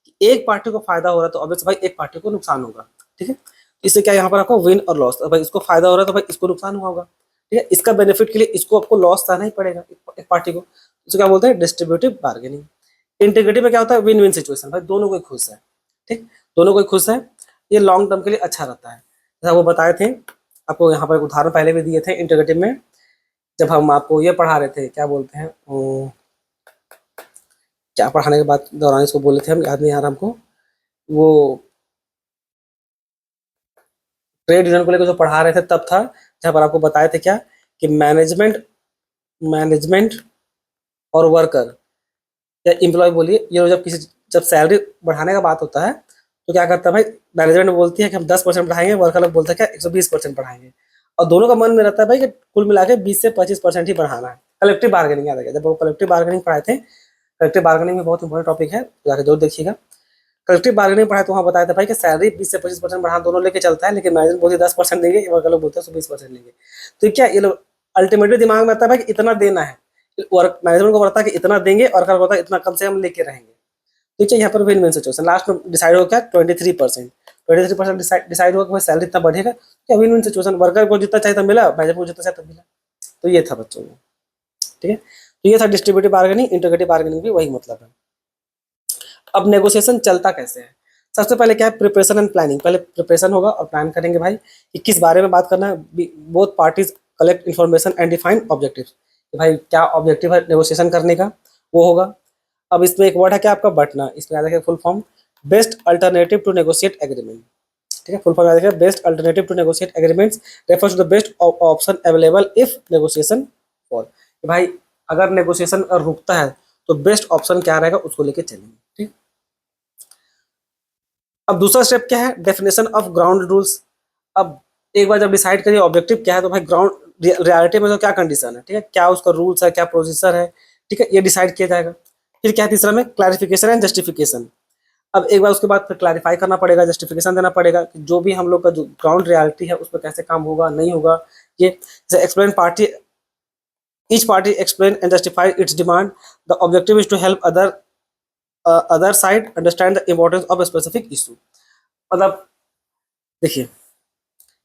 कि एक पार्टी को फायदा हो रहा है तो ऑब्वियस भाई एक पार्टी को नुकसान होगा। ठीक है, इससे क्या यहाँ पर आपको विन और लॉस, भाई इसको फायदा हो रहा है तो भाई इसको नुकसान हुआ होगा। ठीक है, इसका बेनिफिट के लिए इसको आपको लॉस सहना ही पड़ेगा, एक पार्टी को। इसको क्या बोलते हैं, डिस्ट्रीब्यूटिव बार्गेनिंग। इंटीग्रेटिव में क्या होता है, विन विन सिचुएशन, भाई दोनों कोई खुश है। ठीक, दोनों कोई खुश है, ये लॉन्ग टर्म के लिए अच्छा रहता है। जैसा वो बताए थे आपको, यहाँ पर एक उदाहरण पहले भी दिए थे इंटीग्रेटिव में, जब हम आपको ये पढ़ा रहे थे, क्या बोलते हैं, क्या पढ़ाने के बाद दौरान इसको बोले थे हम, याद नहीं आ रहा हमको, वो ट्रेड यूनियन को लेकर जो पढ़ा रहे थे तब था, जहाँ पर आपको बताए थे क्या कि मैनेजमेंट मैनेजमेंट और वर्कर या एम्प्लॉय बोलिए, ये जब सैलरी बढ़ाने का बात होता है तो क्या करता है भाई, मैनेजमेंट बोलती है कि हम 10% बढ़ाएंगे, वर्कर लोग बोलता है क्या 120% बढ़ाएंगे, और दोनों का मन में रहता है भाई कि कुल मिला के 20 से 25% ही बढ़ाना है। कलेक्टिव बार्गेनिंग याद आ गया, जब वो कलेक्टिव बार्गेनिंग पढ़ाए थे कलेक्टिव बार्गेनिंग में बहुत इंपॉर्टेंट टॉपिक है, जाकर जरूर देखिएगा। कलेक्टिव बार्गेनिंग पढ़ा तो वहाँ बताया था भाई कि सैलरी 20 से 25% बढ़ा दोनों लेके चलता है, लेकिन मैनेजमेंट बोलते 10% देंगे, वर्कर लोग बोलते हैं 20% लेंगे। तो क्या ये लोग अल्टीमेटली दिमाग में आता है भाई कि इतना देना है, वर्क मैनेजमेंट को पता है कि इतना देंगे, और वर्कर को पता है इतना कम से हम लेके रहेंगे। ठीक है, यहाँ पर विन विन सिचुएशन लास्ट में डिसाइड हो क्या 23%। 23% डिसाइड हुआ कि भाई सैलरी इतना बढ़ेगा, क्या विन विन सिचुएशन, वर्कर को जितना चाहिए था मिला, मैनेजर को जितना चाहिए था मिला। तो ये था बच्चों में, ठीक है। तो ये था डिस्ट्रीब्यूटिव बार्गेनिंग। इंटीग्रेटिव बार्गेनिंग भी वही मतलब है। अब नेगोशिएशन चलता कैसे है? सबसे पहले क्या है, प्रिपरेशन एंड प्लानिंग। पहले प्रिपरेशन होगा और प्लान करेंगे भाई कि किस बारे में बात करना है। Both parties collect information and define objective, भाई क्या ऑब्जेक्टिव है नेगोशिएशन करने का, वो होगा। अब इसमें एक वर्ड है क्या आपका, बटना। इसमें याद रखिए full form best alternative to negotiate agreement. ठीक है, फुल फॉर्म याद रखिए best alternative to negotiate agreements refers to the best option available if negotiation fall. भाई अगर नेगोशिएशन रुकता है तो बेस्ट ऑप्शन क्या रहेगा उसको लेके चलेंगे। ठीक। अब दूसरा स्टेप क्या है, डेफिनेशन ऑफ ग्राउंड रूल्स। अब एक बार जब डिसाइड करिए ऑब्जेक्टिव क्या है, तो भाई ग्राउंड रियलिटी में तो क्या कंडीशन है, ठीक है, क्या उसका रूल्स है, क्या प्रोसीजर है, ठीक है, ये डिसाइड किया जाएगा। फिर क्या है तीसरा में, क्लैरिफिकेशन एंड जस्टिफिकेशन। अब एक बार उसके बाद फिर क्लैरिफाई करना पड़ेगा, जस्टिफिकेशन देना पड़ेगा कि जो भी हम लोग का जो ग्राउंड रियलिटी है उस पर कैसे काम होगा नहीं होगा। ये जैसे explain party, each party explain and justify its demand. The objective is to help other side understand the importance of specific issue. मतलब देखिए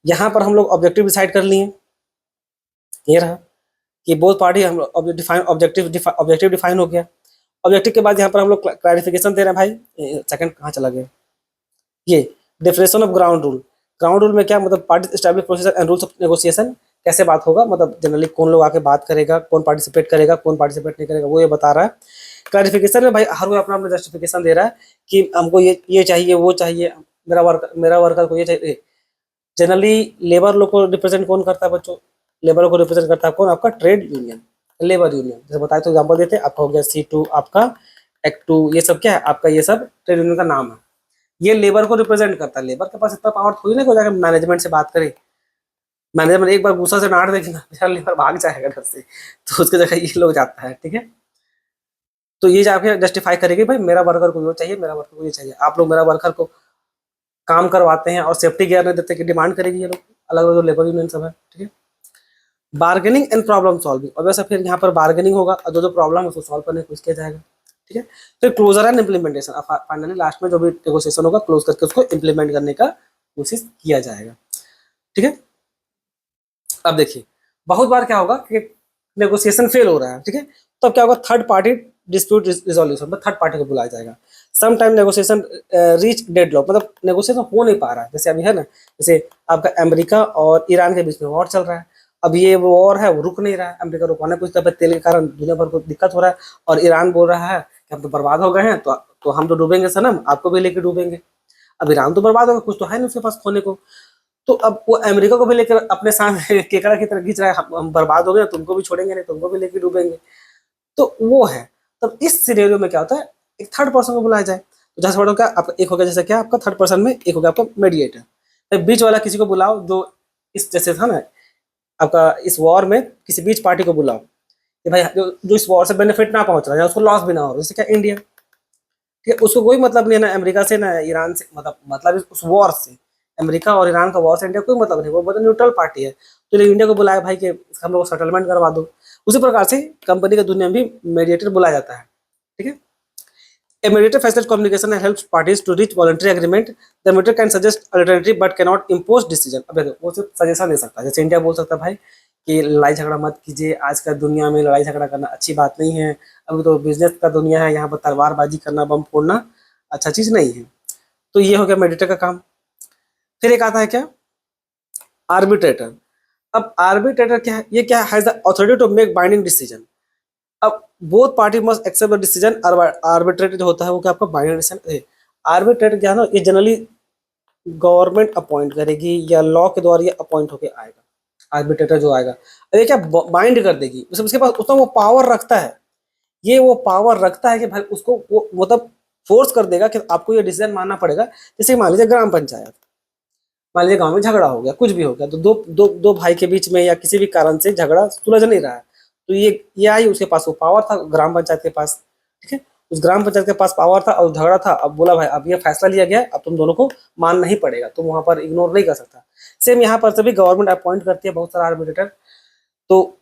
यहाँ पर हम लोग ऑब्जेक्टिव डिसाइड कर लिए, ये रहा कि बोथ पार्टी हम ऑब्जेक्टिव डिफाइन हो गया। ऑब्जेक्टिव के बाद यहाँ पर हम लोग क्लैरिफिकेशन दे रहे हैं। भाई सेकंड कहाँ चला गया, ये definition of ground rule. Ground rule में क्या मतलब, party establish procedure and rules of negotiation, कैसे बात होगा, मतलब जनरली कौन लोग आके बात करेगा, कौन पार्टिसिपेट करेगा, कौन पार्टिसिपेट नहीं करेगा, वो ये बता रहा है। क्लैरिफिकेशन में भाई हर कोई अपना अपना जस्टिफिकेशन दे रहा है कि हमको ये चाहिए, वो चाहिए, मेरा वर्कर को ये चाहिए। जनरली लेबर लोग को रिप्रेजेंट कौन करता है बच्चों, लेबर को रिप्रेजेंट करता है कौन, आपका ट्रेड यूनियन, लेबर यूनियन। जैसे बताए तो एग्जांपल देते हैं, आपका हो गया C2, आपका Act 2, ये सब क्या है आपका, ये सब ट्रेड यूनियन का नाम है। ये लेबर को रिप्रेजेंट करता है। लेबर के पास इतना पावर थोड़ी ना को जाकर मैनेजमेंट से बात करे। मैनेजमेंट एक बार गुस्सा से डांट देगी ना, बेचारा लेबर भाग जाएगा घर से, तो उसकी जगह ये लोग जाता है। ठीक है, तो ये जाके जस्टिफाई करेगी भाई मेरा वर्कर को ये चाहिए, मेरा वर्कर को ये चाहिए। आप लोग मेरा वर्कर को काम करवाते हैं और सेफ्टी केयर नहीं देते कि डिमांड करेगी ये लोग, अलग अलग जो लेबर यूनियन सब है। ठीक है, बार्गेनिंग एंड प्रॉब्लम सॉल्विंग। और वैसे फिर यहाँ पर बार्गेनिंग होगा और जो प्रॉब्लम है उसको सॉल्व करने की कोशिश किया जाएगा। ठीक है, फिर closer and implementation. Finally last में जो भी नेगोशिएशन होगा क्लोज करके उसको इम्प्लीमेंट करने का कोशिश किया जाएगा। ठीक है, अब देखिए बहुत बार क्या होगा कि नेगोशिएशन फेल हो रहा है, ठीक है, तो अब क्या होगा, थर्ड पार्टी डिस्प्यूट रिजोल्यूशन में थर्ड पार्टी को बुलाया जाएगा। Some time negotiation reach deadlock, मतलब नेगोशिएशन हो नहीं पा रहा है। जैसे अभी है ना, जैसे आपका अमेरिका और ईरान के बीच में वॉर चल रहा है। अब ये वॉर है वो रुक नहीं रहा है, अमेरिका रुकवाने कुछ तब तेल के कारण दुनिया भर को दिक्कत हो रहा है, और ईरान बोल रहा है कि हम तो बर्बाद हो गए हैं, तो हम तो डूबेंगे सनम, आपको भी लेके डूबेंगे। अब ईरान तो बर्बाद होगा, कुछ तो है ना उसके पास खोने को, तो अब वो अमेरिका को भी लेकर अपने साथ केकड़ा की तरह खींच रहा है, हम बर्बाद हो गए, तुमको भी छोड़ेंगे नहीं, तुमको भी लेके डूबेंगे। तो वो है, तब इस सिनेरियो में क्या होता है, एक थर्ड पर्सन को बुलाया जाए। तो जैसे क्या आपका एक हो गया, जैसे क्या आपका थर्ड पर्सन में एक हो गया आपका मीडिएटर, तो बीच वाला किसी को बुलाओ जो इस जैसे था ना आपका इस वॉर में किसी बीच पार्टी को बुलाओ कि भाई जो इस वॉर से बेनिफिट ना पहुंच रहा है, उसको लॉस भी ना हो, जैसे क्या इंडिया। ठीक है, उसको कोई मतलब नहीं है ना अमेरिका से ना ईरान से, मतलब उस वॉर से, अमेरिका और ईरान का वॉर से इंडिया कोई मतलब नहीं, वो मतलब न्यूट्रल पार्टी है। तो इंडिया को बुलाया भाई कि हम लोग सेटलमेंट करवा दो। उसी प्रकार से कंपनी की दुनिया में भी मेडिएटर बुलाया जाता है। ठीक है, A mediator facilitates communication and helps parties to reach voluntary agreement. The mediator can suggest alternative but cannot impose decision. अब देखो वो सिर्फ सजेशन दे सकता है, जैसे इंडिया बोल सकता है भाई कि लड़ाई झगड़ा मत कीजिए, आज का दुनिया में लड़ाई झगड़ा करना अच्छी बात नहीं है, अभी तो बिजनेस का दुनिया है, यहाँ पर तलवारबाजी करना, बम फोड़ना अच्छा चीज नहीं है। तो ये हो गया मेडिएटर का काम। फिर एक आता है क्या, आर्बिट्रेटर। अब आर्बिट्रेटर क्या है, ये क्या has the authority to make binding decision. अब both party must accept the decision. Arbitrator जो होता है वो क्या आपका बाइंडिंग डिसीजन। आर्बिट्रेटर क्या है ना, ये जनरली गवर्नमेंट अपॉइंट करेगी या लॉ के द्वारा ये अपॉइंट होके आएगा। आर्बिट्रेटर जो आएगा ये क्या बाइंड कर देगी, उसके पास उतना वो पावर रखता है, ये वो पावर रखता है कि भाई उसको वो मतलब फोर्स कर देगा कि आपको ये डिसीजन मानना पड़ेगा। जैसे मान लीजिए ग्राम पंचायत, मान लीजिए गांव में झगड़ा हो गया, कुछ भी हो गया, तो दो भाई के बीच में या किसी भी कारण से झगड़ा सुलझ नहीं रहा है, तो ये आई, उसके पास वो पावर था ग्राम पंचायत के पास ठीक है। उस ग्राम पंचायत के पास पावर था और झगड़ा था, अब बोला भाई अब ये फैसला लिया गया है, अब तुम दोनों को मानना ही पड़ेगा, तुम वहां पर इग्नोर नहीं कर सकता। सेम यहाँ पर सभी गवर्नमेंट अपॉइंट करती है बहुत सारा आर्बिट्रेटर, तो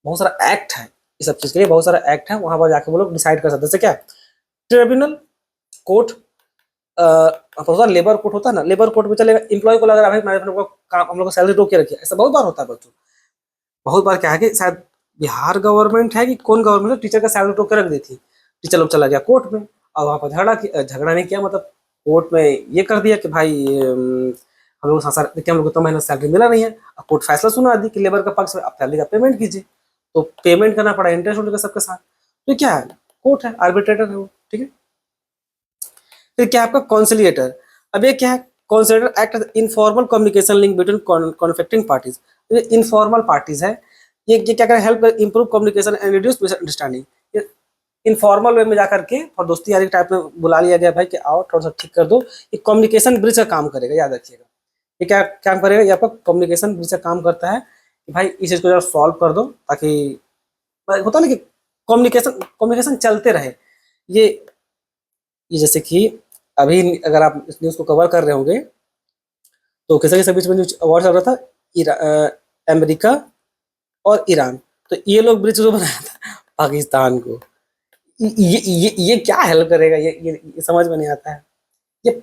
बहुत सारा एक्ट है इस सब चीज के लिए, बहुत सारा एक्ट है, वहां पर जाके वो लोग डिसाइड कर सकते हैं। जैसे क्या ट्रिब्यूनल, कोर्ट, लेबर कोर्ट होता है ना, लेबर कोर्ट में चलेगा, एम्प्लॉय को लग रहा है भाई मैनेजमेंट को काम हम लोग को सैलरी रोक के रखिए, ऐसा बहुत बार होता है बच्चों। बहुत बार क्या है कि शायद बिहार गवर्नमेंट है कि कौन गवर्नमेंट है, टीचर का सैलरी रोक के रख दी थी, टीचर लोग चला गया कोर्ट में, और वहां पर झगड़ा नहीं किया, मतलब कोर्ट में ये कर दिया कि भाई हम लोग देखिए हम लोग को तो महीना सैलरी मिला नहीं है, अब कोर्ट फैसला सुना दी कि लेबर का पक्ष में आप सैलरी का पेमेंट कीजिए, तो पेमेंट करना पड़ा इंटरेस्ट उनका सबके साथ, तो क्या है कोर्ट है, आर्बिट्रेटर है वो, ठीक है। फिर क्या है आपका कॉन्सिलिएटर, अब ये क्या है, conciliator act informal communication link between conflicting parties, ये इनफॉर्मल पार्टीज है, ये क्या करे, हेल्प कर improve communication and reduce misunderstanding, ये इनफॉर्मल वे में जाकर के और दोस्ती यारी टाइप में बुला लिया गया भाई कि आओ थोड़ा सा ठीक कर दो, ये कम्युनिकेशन ब्रिज का काम करेगा, याद रखिएगा। ये क्या काम करेगा, ये आपका कम्युनिकेशन ब्रिज का काम करता है कि भाई इस चीज को जरा सॉल्व कर दो, ताकि होता है ना कि कम्युनिकेशन कम्युनिकेशन चलते रहे। ये जैसे कि अभी अगर आप इस न्यूज़ को कवर कर रहे होंगे तो किसी के बीच में जो अवार्ड चल रहा था, अमेरिका और ईरान, तो ये लोग ब्रिज जो बनाया था पाकिस्तान को, ये क्या हेल्प करेगा, ये समझ में नहीं आता है, ये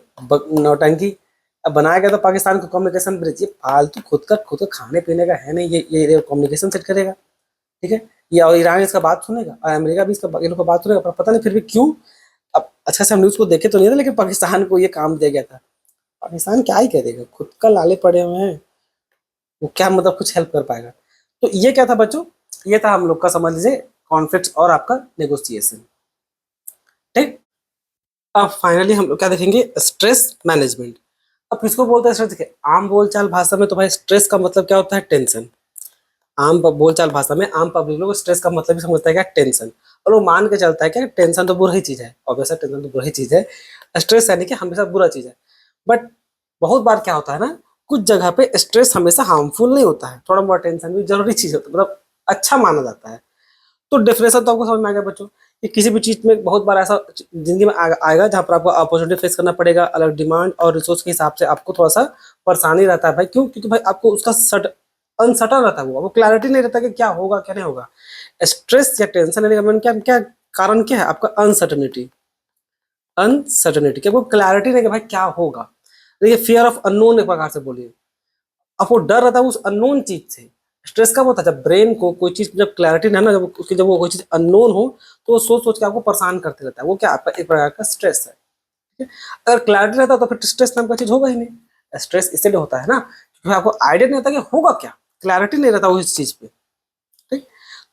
नौटंकी। अब बनाया गया था पाकिस्तान को कम्युनिकेशन ब्रिज, ये फालतू खुद का खाने पीने का है नहीं, ये कम्युनिकेशन सेट करेगा, ठीक है। ये और ईरान इसका बात सुनेगा और अमेरिका भी इसका ये लोग का बात सुनेगा, पर पता नहीं फिर भी क्यों। अब अच्छा से हम न्यूज़ को देखे तो नहीं था, लेकिन पाकिस्तान को ये काम दिया गया था, पाकिस्तान क्या ही करेगा, खुद का लाले पड़े हुए हैं, वो क्या मतलब कुछ हेल्प कर पाएगा। तो ये क्या था बच्चों, ये था हम लोग का समझ लीजिए कॉन्फ्लिक्ट और आपका नेगोशिएशन, ठीक। अब फाइनली हम लोग क्या देखेंगे, स्ट्रेस मैनेजमेंट। अब किसको बोलते हैं स्ट्रेस, देखिए आम बोलचाल भाषा में तो भाई स्ट्रेस का मतलब क्या होता है, टेंशन। बोलचाल भाषा में आम पब्लिक लोग स्ट्रेस का मतलब भी समझता है क्या, टेंशन, और वो मान के चलता है क्या टेंशन तो बुरा ही चीज है, ऑब्वियसली टेंशन तो बुरा ही चीज है, स्ट्रेस यानी कि हमेशा बुरा चीज है। बट बहुत बार क्या होता है ना, कुछ जगह पे स्ट्रेस हमेशा हार्मफुल नहीं होता है, थोड़ा मोड़ा टेंशन भी जरूरी चीज होता है, मतलब अच्छा माना जाता है। तो डेफिनेशन तो आपको समझ में आ गया बच्चों, कि किसी भी चीज में बहुत बार ऐसा जिंदगी में आएगा जहाँ पर आपको अपॉर्चुनिटी फेस करना पड़ेगा, अलग डिमांड और रिसोर्स के हिसाब से आपको थोड़ा सा परेशानी रहता है भाई, क्यों, क्योंकि भाई आपको उसका अनसर्टन रहता है, वो क्लैरिटी नहीं रहता कि क्या होगा क्या नहीं होगा। स्ट्रेस या टेंशन लेने का मतलब क्या क्या कारण क्या है, आपका अनसर्टनिटी, क्या आपको क्लैरिटी नहीं कि भाई क्या होगा। देखिए फियर ऑफ अननोन एक प्रकार से बोलिए, आपको डर रहता है उस अननोन चीज से। स्ट्रेस कब होता है, जब ब्रेन को कोई चीज जब क्लैरिटी ना ना, जब उसकी जब वो कोई चीज अननोन हो तो वो सोच सोच के आपको परेशान करते रहता है, वो क्या आपका एक प्रकार का स्ट्रेस है, ठीक है। अगर क्लैरिटी रहता तो फिर स्ट्रेस नाम का चीज होगा ही नहीं। स्ट्रेस इसलिए होता है ना क्योंकि आपको आइडिया नहीं रहता कि होगा क्या, क्लैरिटी नहीं रहता उस चीज पे, ठीक।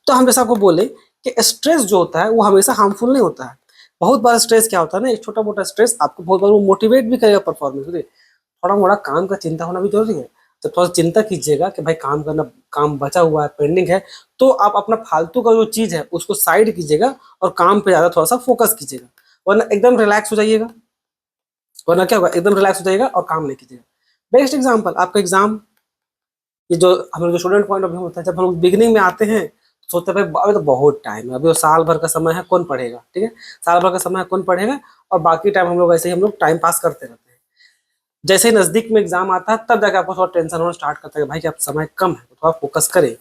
तो हम जैसा आपको बोले कि स्ट्रेस जो होता है वो हमेशा हार्मफुल नहीं होता है। बहुत बार स्ट्रेस क्या होता है ना, एक छोटा मोटा स्ट्रेस आपको बहुत बार वो मोटिवेट भी करेगा परफॉर्मेंस के लिए। थोड़ा मोड़ा काम का चिंता होना भी जरूरी है, जब थोड़ा चिंता कीजिएगा कि भाई काम बचा हुआ है, पेंडिंग है, तो आप अपना फालतू का जो चीज है उसको साइड कीजिएगा और काम पे ज्यादा थोड़ा सा फोकस कीजिएगा, वरना एकदम रिलैक्स हो जाइएगा, वरना क्या होगा, एकदम रिलैक्स हो जाइएगा और काम नहीं कीजिएगा। बेस्ट एग्जाम्पल आपका एग्जाम, ये जो हम लोग जो स्टूडेंट पॉइंट ऑफ व्यू होता है, जब हम लोग बिगिनिंग में आते हैं तो सोचते हैं भाई अभी तो बहुत टाइम है, अभी तो साल भर का समय है, कौन पढ़ेगा, ठीक है, साल भर का समय है कौन पढ़ेगा, और बाकी टाइम हम लोग ऐसे ही हम लोग टाइम पास करते रहते हैं। जैसे ही नजदीक में एग्जाम आता है तब जाकर आपको थोड़ा टेंशन होना स्टार्ट करता है कि भाई कि अब समय कम है, तो थोड़ा फोकस करें।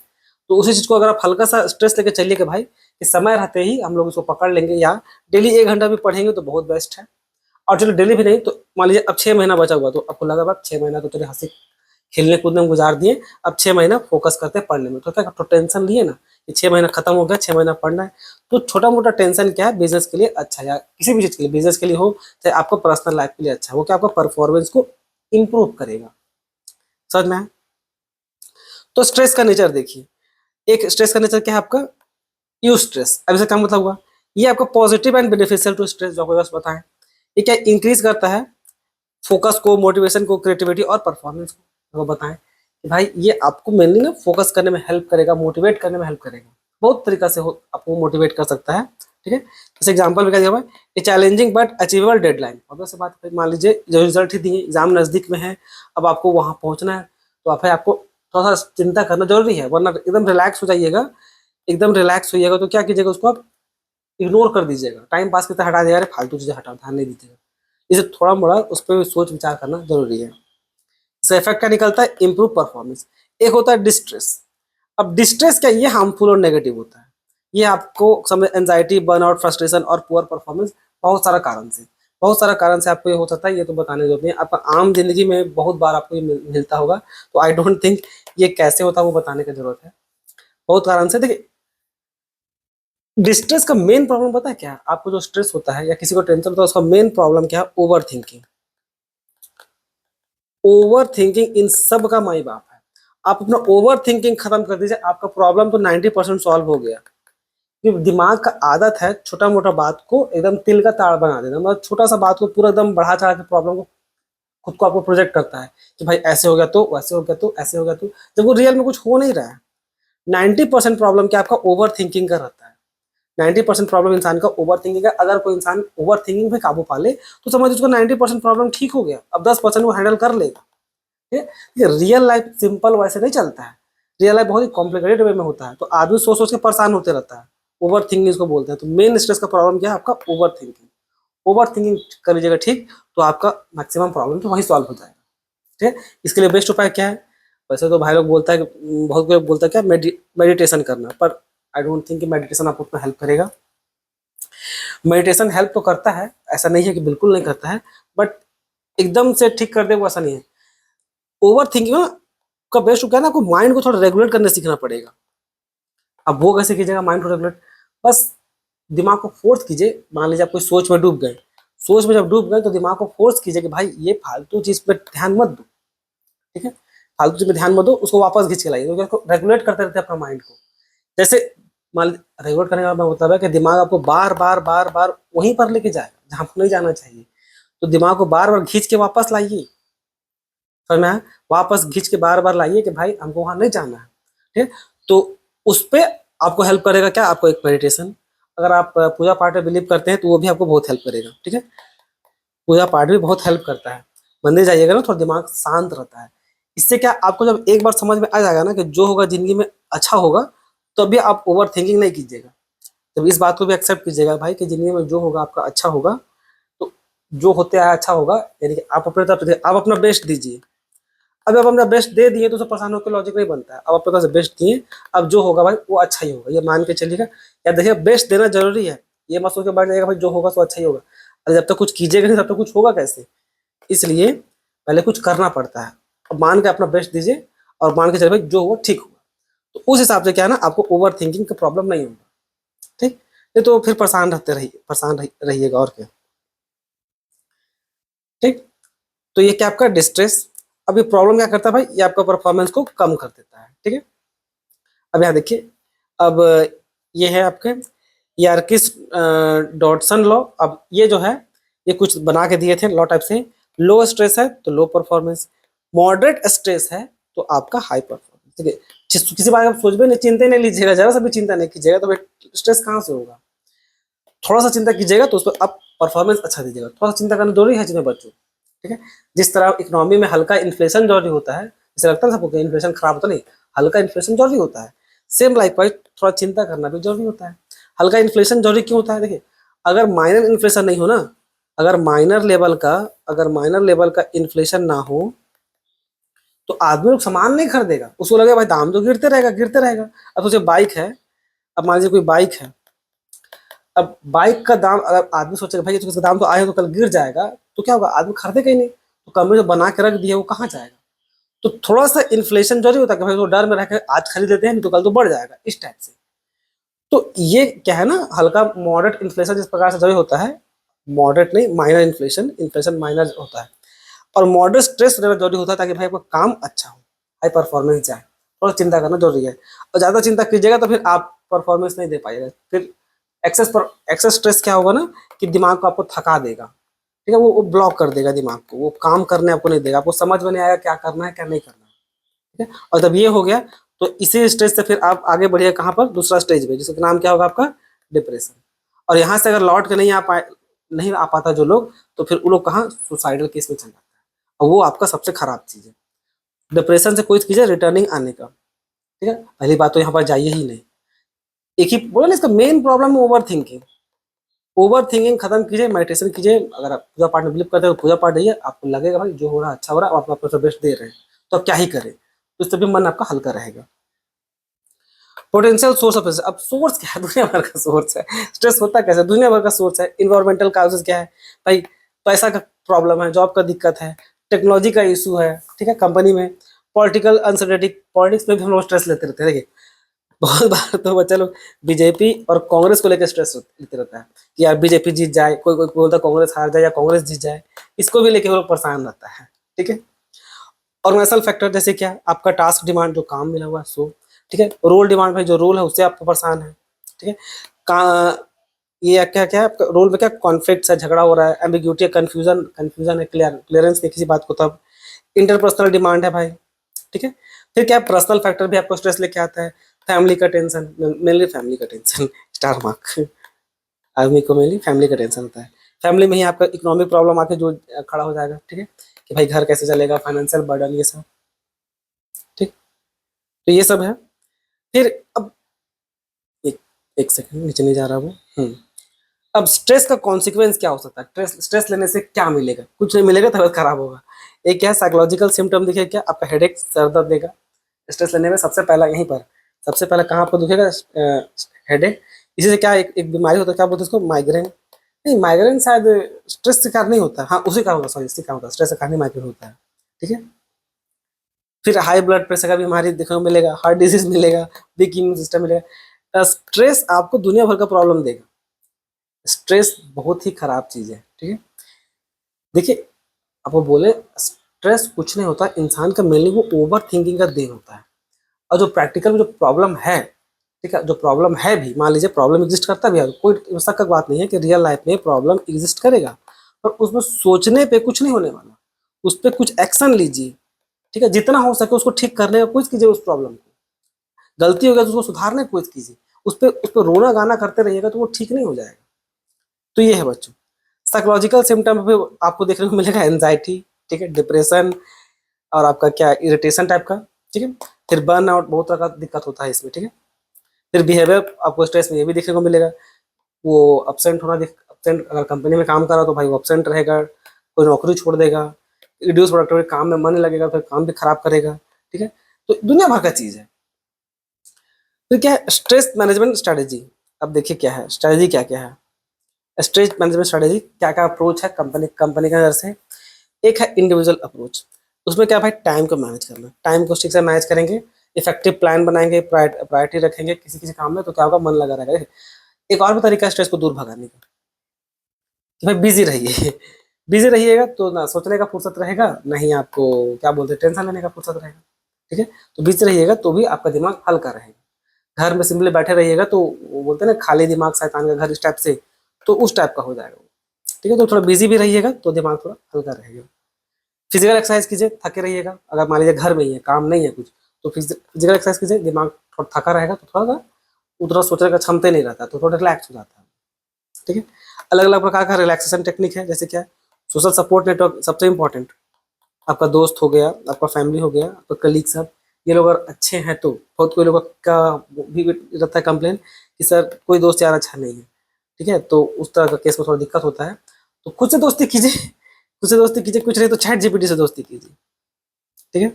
तो उसी चीज को अगर आप हल्का सा स्ट्रेस लेके चलिए कि भाई कि समय रहते ही हम लोग इसको पकड़ लेंगे, या डेली 1 घंटा भी पढ़ेंगे तो बहुत बेस्ट है। और चलो डेली भी नहीं तो मान लीजिए अब 6 महीना बचा हुआ, तो आपको लगा बात 6 महीना तो तेरे हंसी खेलने कूदने में गुजार दिए, अब 6 महीना फोकस करते हैं पढ़ने में, तो क्या तो टेंशन लिए ना कि 6 महीना खत्म हो गया, 6 महीना पढ़ना है। तो छोटा मोटा टेंशन क्या है, बिजनेस के लिए अच्छा है, या किसी भी चीज के लिए, बिजनेस के लिए हो चाहे आपको पर्सनल लाइफ के लिए अच्छा है, वो क्या आपका परफॉर्मेंस को इंप्रूव करेगा, समझ में आया? तो स्ट्रेस का नेचर देखिए, एक स्ट्रेस का नेचर क्या है आपका, यू स्ट्रेस। अब इसका क्या मतलब हुआ, ये आपका positive and beneficial to stress, जो आपको बस बताएं, ये क्या इंक्रीज करता है फोकस को, मोटिवेशन को, क्रिएटिविटी और परफॉर्मेंस को। वो बताएं कि भाई ये आपको मेनली ना फोकस करने में हेल्प करेगा, मोटिवेट करने में हेल्प करेगा, बहुत तरीका से आपको मोटिवेट कर सकता है, ठीक है। जैसे एग्जांपल में क्या दिया हुआ है, ए चैलेंजिंग बट अचीवेबल डेडलाइन, और से बात करें, मान लीजिए जो रिजल्ट ही दिए, एग्जाम नजदीक में है, अब आपको वहां पहुंचना है, तो आपको थोड़ा सा चिंता करना जरूरी है, वरना एकदम रिलैक्स हो जाइएगा, एकदम रिलैक्स होइएगा तो क्या कीजिएगा उसको आप इग्नोर कर दीजिएगा, टाइम पास करते हटा दिया, फालतू चीजें हटा, ध्यान नहीं दीजिएगा। इसे थोड़ा मोड़ा उस पर सोच विचार करना जरूरी है। इसका इफेक्ट क्या निकलता है? Improve performance. एक होता है डिस्ट्रेस। अब डिस्ट्रेस क्या, ये हार्मफुल और नेगेटिव होता है। ये आपको समझ एंजाइटी, बर्नआउट, फ्रस्ट्रेशन और पुअर परफॉर्मेंस, बहुत सारा कारण से आपको ये हो सकता है। ये तो बताने की जरूरत नहीं है, आपका आम जिंदगी में बहुत बार आपको ये मिलता होगा। तो आई डोंट थिंक ये कैसे होता है वो बताने की जरूरत है। बहुत कारण से देखिए, डिस्ट्रेस का मेन प्रॉब्लम पता है क्या है? आपको जो स्ट्रेस होता है या किसी को टेंशन होता है, उसका मेन प्रॉब्लम क्या है? Over thinking. Over thinking in सब का माई बाप है। आप अपना ओवर थिंकिंग खत्म कर दीजिए, आपका प्रॉब्लम तो 90% सॉल्व हो गया। क्योंकि दिमाग का आदत है छोटा मोटा बात को एकदम तिल का ताड़ बना देना, मतलब छोटा सा बात को पूरा एकदम बढ़ा चढ़ा के प्रॉब्लम को खुद को आपको प्रोजेक्ट करता है कि भाई ऐसे हो गया तो, वैसे हो गया तो, ऐसे हो गया तो, जब वो रियल में कुछ हो नहीं रहा है। 90% प्रॉब्लम क्या आपका ओवर थिंकिंग का रहता है। 90% प्रॉब्लम इंसान का ओवर थिंकिंग है। अगर कोई इंसान ओवर थिंकिंग पे काबू पा ले तो समझ उसको 90% प्रॉब्लम ठीक हो गया, अब 10% वो हैंडल कर लेगा। ठीक है, ये रियल लाइफ सिंपल वैसे नहीं चलता है। रियल लाइफ बहुत ही कॉम्प्लिकेटेड वे में होता है, तो आदमी सोच सोच के परेशान होते रहता है। ओवर थिंकिंग इसको बोलते हैं। तो मेन स्ट्रेस का प्रॉब्लम क्या है आपका? Over thinking. ओवर थिंकिंग कर लीजिएगा ठीक, तो आपका मैक्सिमम प्रॉब्लम तो वही सॉल्व हो जाएगा। ठीक है, इसके लिए बेस्ट उपाय क्या है? वैसे तो भाई लोग बोलता है बहुत लोग बोलता है क्या, मेडिटेशन करना, पर आई डोंट थिंक कि मेडिटेशन आपको उतना हेल्प करेगा। मेडिटेशन हेल्प तो करता है, ऐसा नहीं है कि बिल्कुल नहीं करता है, बट एकदम से ठीक कर दे वो ऐसा नहीं है। ओवर थिंकिंग का बेस्ट क्या है ना, आपको माइंड को थोड़ा रेगुलेट करने सीखना पड़ेगा। अब वो कैसे कीजिएगा माइंड को रेगुलेट? बस दिमाग को फोर्स कीजिए। मान लीजिए आप कोई सोच में डूब गए, सोच में जब डूब गए तो दिमाग को फोर्स कीजिए कि भाई ये फालतू चीज पे ध्यान मत दो। ठीक है, फालतू चीज पे ध्यान मत दो, उसको वापस खींच के लाइए, तो उसको रेगुलेट करते रहते हैं अपना माइंड को। जैसे मान रेगुलेट करने का मतलब है कि दिमाग आपको बार बार बार बार वहीं पर लेके जाएगा जहां आपको नहीं जाना चाहिए, तो दिमाग को बार बार खींच के वापस लाइए। समझ में आया? वापस खींच के बार बार लाइए कि भाई हमको वहां नहीं जाना है। ठीक है, तो उस पे आपको हेल्प करेगा क्या? आपको एक मेडिटेशन। अगर आप पूजा पाठ में बिलीव करते हैं तो वो भी आपको बहुत हेल्प करेगा। ठीक है, पूजा पाठ भी बहुत हेल्प करता है। मंदिर जाइएगा ना, थोड़ा दिमाग शांत रहता है। इससे क्या आपको जब एक बार समझ में आ जाएगा ना कि जो होगा जिंदगी में अच्छा होगा, तो अभी आप ओवर थिंकिंग नहीं कीजिएगा। जब इस बात को भी एक्सेप्ट कीजिएगा भाई कि जिंदगी में जो होगा आपका अच्छा होगा, तो जो होते आया अच्छा होगा, यानी कि आप अपने तरफ से आप अपना बेस्ट दीजिए। अब आप अपना बेस्ट दे दिए तो उसे परेशान होकर लॉजिक नहीं बनता है। अब अपने तरफ से बेस्ट दिए, अब जो होगा भाई वो अच्छा ही होगा, ये मान के चलिएगा। या देखिए, बेस्ट देना जरूरी है, ये मत सोच के बैठ जाएगा भाई जो होगा तो अच्छा ही होगा। अरे जब तक कुछ कीजिएगा नहीं तब तक कुछ होगा कैसे? इसलिए पहले कुछ करना पड़ता है। अब मान के अपना बेस्ट दीजिए और मान के चलिए भाई जो होगा ठीक होगा, तो उस हिसाब से क्या है ना, आपको ओवर थिंकिंग का प्रॉब्लम नहीं होगा। ठीक, नहीं तो फिर परेशान रहिएगा और क्या। ठीक, तो ये क्या आपका डिस्ट्रेस। अब ये प्रॉब्लम क्या करता है भाई? ये आपका परफॉर्मेंस को कम कर देता है। ठीक है, अब यहाँ देखिए, अब ये है आपके यार्किस डॉटसन लॉ। अब ये जो है, ये कुछ बना के दिए थे लॉ टाइप से। लो स्ट्रेस है तो लो परफॉर्मेंस, मॉडरेट स्ट्रेस है तो आपका हाई परफॉर्मेंस। ठीक है, किसी बात आप सोच भी नहीं, चिंता नहीं लीजिएगा, जरा सा भी चिंता नहीं कीजिएगा, तो स्ट्रेस कहाँ से होगा? थोड़ा सा चिंता कीजिएगा तो उस पर आप परफॉर्मेंस अच्छा दीजिएगा। थोड़ा सा चिंता करना जरूरी है जिन्हें बच्चों। ठीक है, जिस तरह इकोनॉमी में हल्का इन्फ्लेशन जरूरी होता है, जैसे लगता है सबको कि इन्फ्लेशन खराब होता नहीं, हल्का इन्फ्लेशन जरूरी होता है। सेम लाइक वाइज थोड़ा चिंता करना भी जरूरी होता है। हल्का इन्फ्लेशन जरूरी क्यों होता है? देखिए, अगर माइनर इन्फ्लेशन नहीं हो ना, अगर माइनर लेवल का इन्फ्लेशन ना हो, तो आदमी लोग सामान नहीं खरीदेगा, उसको लगेगा भाई दाम तो गिरते रहेगा। अब सोचिए बाइक है, अब मान लीजिए कोई बाइक है, अब बाइक का दाम अगर आदमी सोचेगा भाई इसका दाम तो आया तो कल गिर जाएगा, तो क्या होगा? आदमी खरीदेगा ही नहीं, तो कंपनी जो बना के रख दी है वो कहाँ जाएगा? तो थोड़ा सा इन्फ्लेशन जरूरी होता है कि भाई वो डर में रह के आज खरीद लेते हैं, नहीं तो कल तो बढ़ जाएगा, इस टाइप से। तो ये क्या है ना, हल्का मॉडरेट इन्फ्लेशन जिस प्रकार से जरूरी होता है, मॉडरेट नहीं माइनर इन्फ्लेशन, इन्फ्लेशन माइनर होता है। और मॉडरेट स्ट्रेस लेना जरूरी होता है ताकि भाई आपका काम अच्छा हो, हाई परफॉर्मेंस जाए। थोड़ा चिंता करना जरूरी है, और ज्यादा चिंता कीजिएगा तो फिर आप परफॉर्मेंस नहीं दे पाइएगा। फिर एक्सेस स्ट्रेस क्या होगा ना, कि दिमाग को आपको थका देगा। ठीक है, वो ब्लॉक कर देगा दिमाग को, वो काम करने आपको नहीं देगा, आपको समझ में नहीं आएगा क्या करना है क्या नहीं करना है। ठीक है, और जब ये हो गया तो इसी स्टेज से फिर आप आगे बढ़िए कहाँ पर? दूसरा स्टेज पे, जिसका नाम क्या होगा आपका? डिप्रेशन। और यहाँ से अगर लौट के नहीं आ पाता जो लोग, तो फिर वो लोग कहाँ? सुसाइडल केस में चल जाता है, और वो आपका सबसे खराब चीज है। डिप्रेशन से कोई कीजिए रिटर्निंग आने का। ठीक है, पहली बात तो यहाँ पर जाइए ही नहीं। एक ही बोला ना, इसका मेन प्रॉब्लम है ओवर थिंकिंग। ओवर थिंकिंग खत्म कीजिए, मेडिटेशन कीजिए। अगर आप पूजा पाठ में बिलीव करते हो तो पूजा पाठ रहिए, आपको लगेगा भाई जो हो रहा है अच्छा हो रहा है, आप अपना बेस्ट दे रहे हैं, तो आप क्या ही करें, तो इससे भी मन आपका हल्का रहेगा। पोटेंशियल सोर्स ऑफ, अब सोर्स क्या है, दुनिया भर का सोर्स है। स्ट्रेस होता कैसे, दुनिया भर का सोर्स है। इन्वायरमेंटल काउसेस क्या है भाई, पैसा का प्रॉब्लम है, जॉब का दिक्कत है, टेक्नोलॉजी का इशू है, ठीक है, कंपनी में पॉलिटिकल अनसर्टेनिटी, पॉलिटिक्स में भी हम लोग स्ट्रेस लेते रहते हैं। देखिए बहुत बार तो बच्चा लोग बीजेपी और कांग्रेस को लेकर स्ट्रेस लेते रहता है कि यार बीजेपी जीत जाए, कोई कोई बोलता है कांग्रेस हार जाए या कांग्रेस जीत जाए, इसको भी लेके वो लोग परेशान रहता है। ठीक है, ऑर्गेनाइजेशनल फैक्टर जैसे क्या, आपका टास्क डिमांड, जो काम मिला हुआ है सो, ठीक है, रोल डिमांड भाई, जो रोल है उससे आपको परेशान है, ठीक है, का ये क्या क्या है आपका रोल में, क्या कॉन्फ्लिक्ट है, झगड़ा हो रहा है, एम्बिग्यूटी है, कंफ्यूजन कंफ्यूजन है, क्लियरेंस नहीं किसी बात को, तब इंटरपर्सनल डिमांड है भाई। ठीक है, फिर क्या पर्सनल फैक्टर भी आपको स्ट्रेस लेके आता है, फैमिली का टेंशन, मेनली फैमिली का टेंशन, स्टार मार्क, आदमी को मेनली फैमिली का टेंशन होता है। फैमिली में ही आपका इकोनॉमिक प्रॉब्लम आके जो खड़ा हो जाएगा, ठीक है, कि भाई घर कैसे चलेगा, फाइनेंशियल बर्डन, ये सब। ठीक, तो ये सब है। फिर अब एक एक सेकंड, नीचे नहीं जा रहा वो। अब स्ट्रेस का कॉन्सिक्वेंस क्या हो सकता है, स्ट्रेस स्ट्रेस लेने से क्या मिलेगा, कुछ नहीं मिलेगा, तबीयत खराब होगा। एक क्या है साइकोलॉजिकल सिम्टम, देखिए क्या, आपका हेडेक, सर दर्द देगा। स्ट्रेस लेने में सबसे पहला यहीं पर, सबसे पहला कहाँ आपको दुखेगा, हेडेक। इसी से क्या एक बीमारी होता है, क्या बोलते हैं उसको, माइग्रेन। नहीं, माइग्रेन शायद स्ट्रेस के कारण नहीं होता, हाँ उसी का होगा, सॉरी इसी का होगा, स्ट्रेस के कारण माइग्रेन होता है। ठीक है, फिर हाई ब्लड प्रेशर का बीमारी देखने को मिलेगा, हार्ट डिजीज मिलेगा, वीक इम्यून सिस्टम मिलेगा। स्ट्रेस आपको दुनिया भर का प्रॉब्लम देगा। स्ट्रेस बहुत ही खराब चीज है। ठीक है, देखिए आपको बोले स्ट्रेस कुछ नहीं होता, इंसान का मेनली वो ओवर थिंकिंग का देन होता है। और जो प्रैक्टिकल में जो प्रॉब्लम है, ठीक है, जो प्रॉब्लम है भी, मान लीजिए प्रॉब्लम एग्जिस्ट करता भी है, कोई शक का बात नहीं है कि रियल लाइफ में प्रॉब्लम एग्जिस्ट करेगा, पर उसमें सोचने पे कुछ नहीं होने वाला, उस पर कुछ एक्शन लीजिए। ठीक है, जितना हो सके उसको ठीक करने का कोशिश कीजिए, उस प्रॉब्लम को, गलती हो गया तो उसको सुधारने की कोशिश कीजिए। उस पर रोना गाना करते रहिएगा तो वो ठीक नहीं हो जाएगा। तो ये है बच्चों, साइकोलॉजिकल सिम्टम पे आपको देखने को मिलेगा एंजाइटी, ठीक है, डिप्रेशन, और आपका क्या इरिटेशन टाइप का। ठीक है, फिर बर्न आउट, बहुत तरह का दिक्कत होता है इसमें। ठीक है, फिर बिहेवियर आपको स्ट्रेस में ये भी देखने को मिलेगा, वो अपसेंट होना, अपसेंट, अगर कंपनी में काम कर रहा तो भाई वो अपसेंट रहेगा, कोई नौकरी छोड़ देगा, रिड्यूस प्रोडक्टिविटी, काम में मन नहीं लगेगा, फिर काम भी खराब करेगा। ठीक है, तो दुनिया भर का चीज है। फिर क्या है स्ट्रेस मैनेजमेंट स्ट्रेटेजी। अब देखिए क्या है स्ट्रेटेजी, क्या क्या है स्ट्रेस मैनेजमेंट स्ट्रेटेजी, क्या क्या अप्रोच है कंपनी कंपनी की नजर से। एक है इंडिविजुअल अप्रोच, उसमें क्या भाई टाइम को मैनेज करना, टाइम को ठीक से मैनेज करेंगे, इफेक्टिव प्लान बनाएंगे, प्रायोरिटी रखेंगे किसी किसी काम में, तो क्या होगा, मन लगा रहेगा। एक और भी तरीका है स्ट्रेस को दूर भगाने का, कि भाई बिजी रहिए। बिजी रहिएगा तो ना सोचने का फुर्सत रहेगा, नहीं आपको क्या बोलते हैं टेंशन लेने का फुर्सत रहेगा। ठीक है, तो बिजी रहिएगा तो भी आपका दिमाग हल्का रहेगा। घर में सिंपली बैठे रहिएगा तो वो बोलते हैं ना, खाली दिमाग शैतान का घर, इस टाइप से, तो उस टाइप का हो जाएगा वो। ठीक है, तो थोड़ा बिजी भी रहिएगा तो दिमाग थोड़ा हल्का रहेगा। फिजिकल एक्सरसाइज कीजिए, थके रहिएगा, अगर मान लीजिए घर में ही है, काम नहीं है कुछ, तो फिजिकल एक्सरसाइज कीजिए, दिमाग थोड़ा थका रहेगा तो थोड़ा सा उतना सोचने का क्षमता नहीं रहता, तो थोड़ा रिलैक्स हो जाता है। ठीक है, अलग अलग प्रकार का रिलैक्सेशन टेक्निक है, जैसे क्या, सोशल सपोर्ट नेटवर्क सबसे इंपॉर्टेंट, आपका दोस्त हो गया, आपका फैमिली हो गया, आपका कलीग, सब ये लोग अगर अच्छे हैं तो, बहुत कोई लोग का भी रहता है कंप्लेन कि सर कोई दोस्त यार अच्छा नहीं है। ठीक है, तो उस तरह का केस में थोड़ा दिक्कत होता है, तो खुद से दोस्ती कीजिए, खुद से दोस्ती कीजिए, कुछ नहीं तो चैट जीपीटी से दोस्ती कीजिए। ठीक है,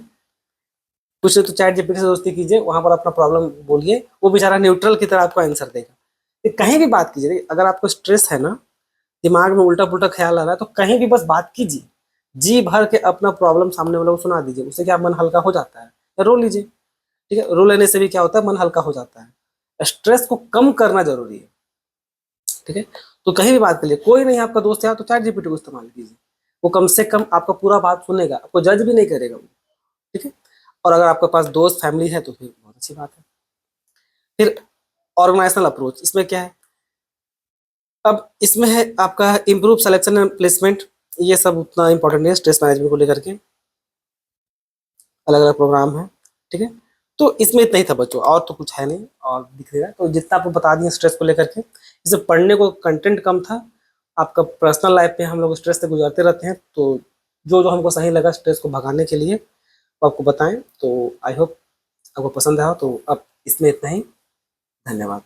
कुछ नहीं तो चैट जीपीटी से दोस्ती कीजिए, वहां पर अपना प्रॉब्लम बोलिए, वो बेचारा न्यूट्रल की तरह आपको आंसर देगा। कहीं भी बात कीजिए, अगर आपको स्ट्रेस है ना, दिमाग में उल्टा पुल्टा ख्याल आ रहा है, तो कहीं भी बस बात कीजिए, जी भर के अपना प्रॉब्लम सामने वाले को सुना दीजिए, उससे क्या मन हल्का हो जाता है। या रो लीजिए, ठीक है, रो लेने से भी क्या होता है, मन हल्का हो जाता है। स्ट्रेस को कम करना जरूरी है। ठीक है, तो कहीं भी बात कर लिए, कोई नहीं आपका दोस्त है तो चैट जीपीटी को इस्तेमाल कीजिए, वो कम से कम आपका पूरा बात सुनेगा, आपको जज भी नहीं करेगा वो। ठीक है, और अगर आपके पास दोस्त फैमिली है तो फिर बहुत अच्छी बात है। फिर ऑर्गेनाइजेशनल अप्रोच, इसमें क्या है, अब इसमें है आपका इम्प्रूव सिलेक्शन एंड प्लेसमेंट, ये सब उतना इंपॉर्टेंट नहीं है स्ट्रेस मैनेजमेंट को लेकर के, अलग अलग प्रोग्राम है। ठीक है, तो इसमें इतना ही था बच्चों, और तो कुछ है नहीं, और दिख रहा है तो जितना आपको बता दिया स्ट्रेस को लेकर के, इसे पढ़ने को कंटेंट कम था। आपका पर्सनल लाइफ में हम लोग स्ट्रेस से गुजरते रहते हैं, तो जो जो हमको सही लगा स्ट्रेस को भगाने के लिए वो आपको बताएं, तो आई होप आपको पसंद आया, तो अब इसमें इतना ही, धन्यवाद।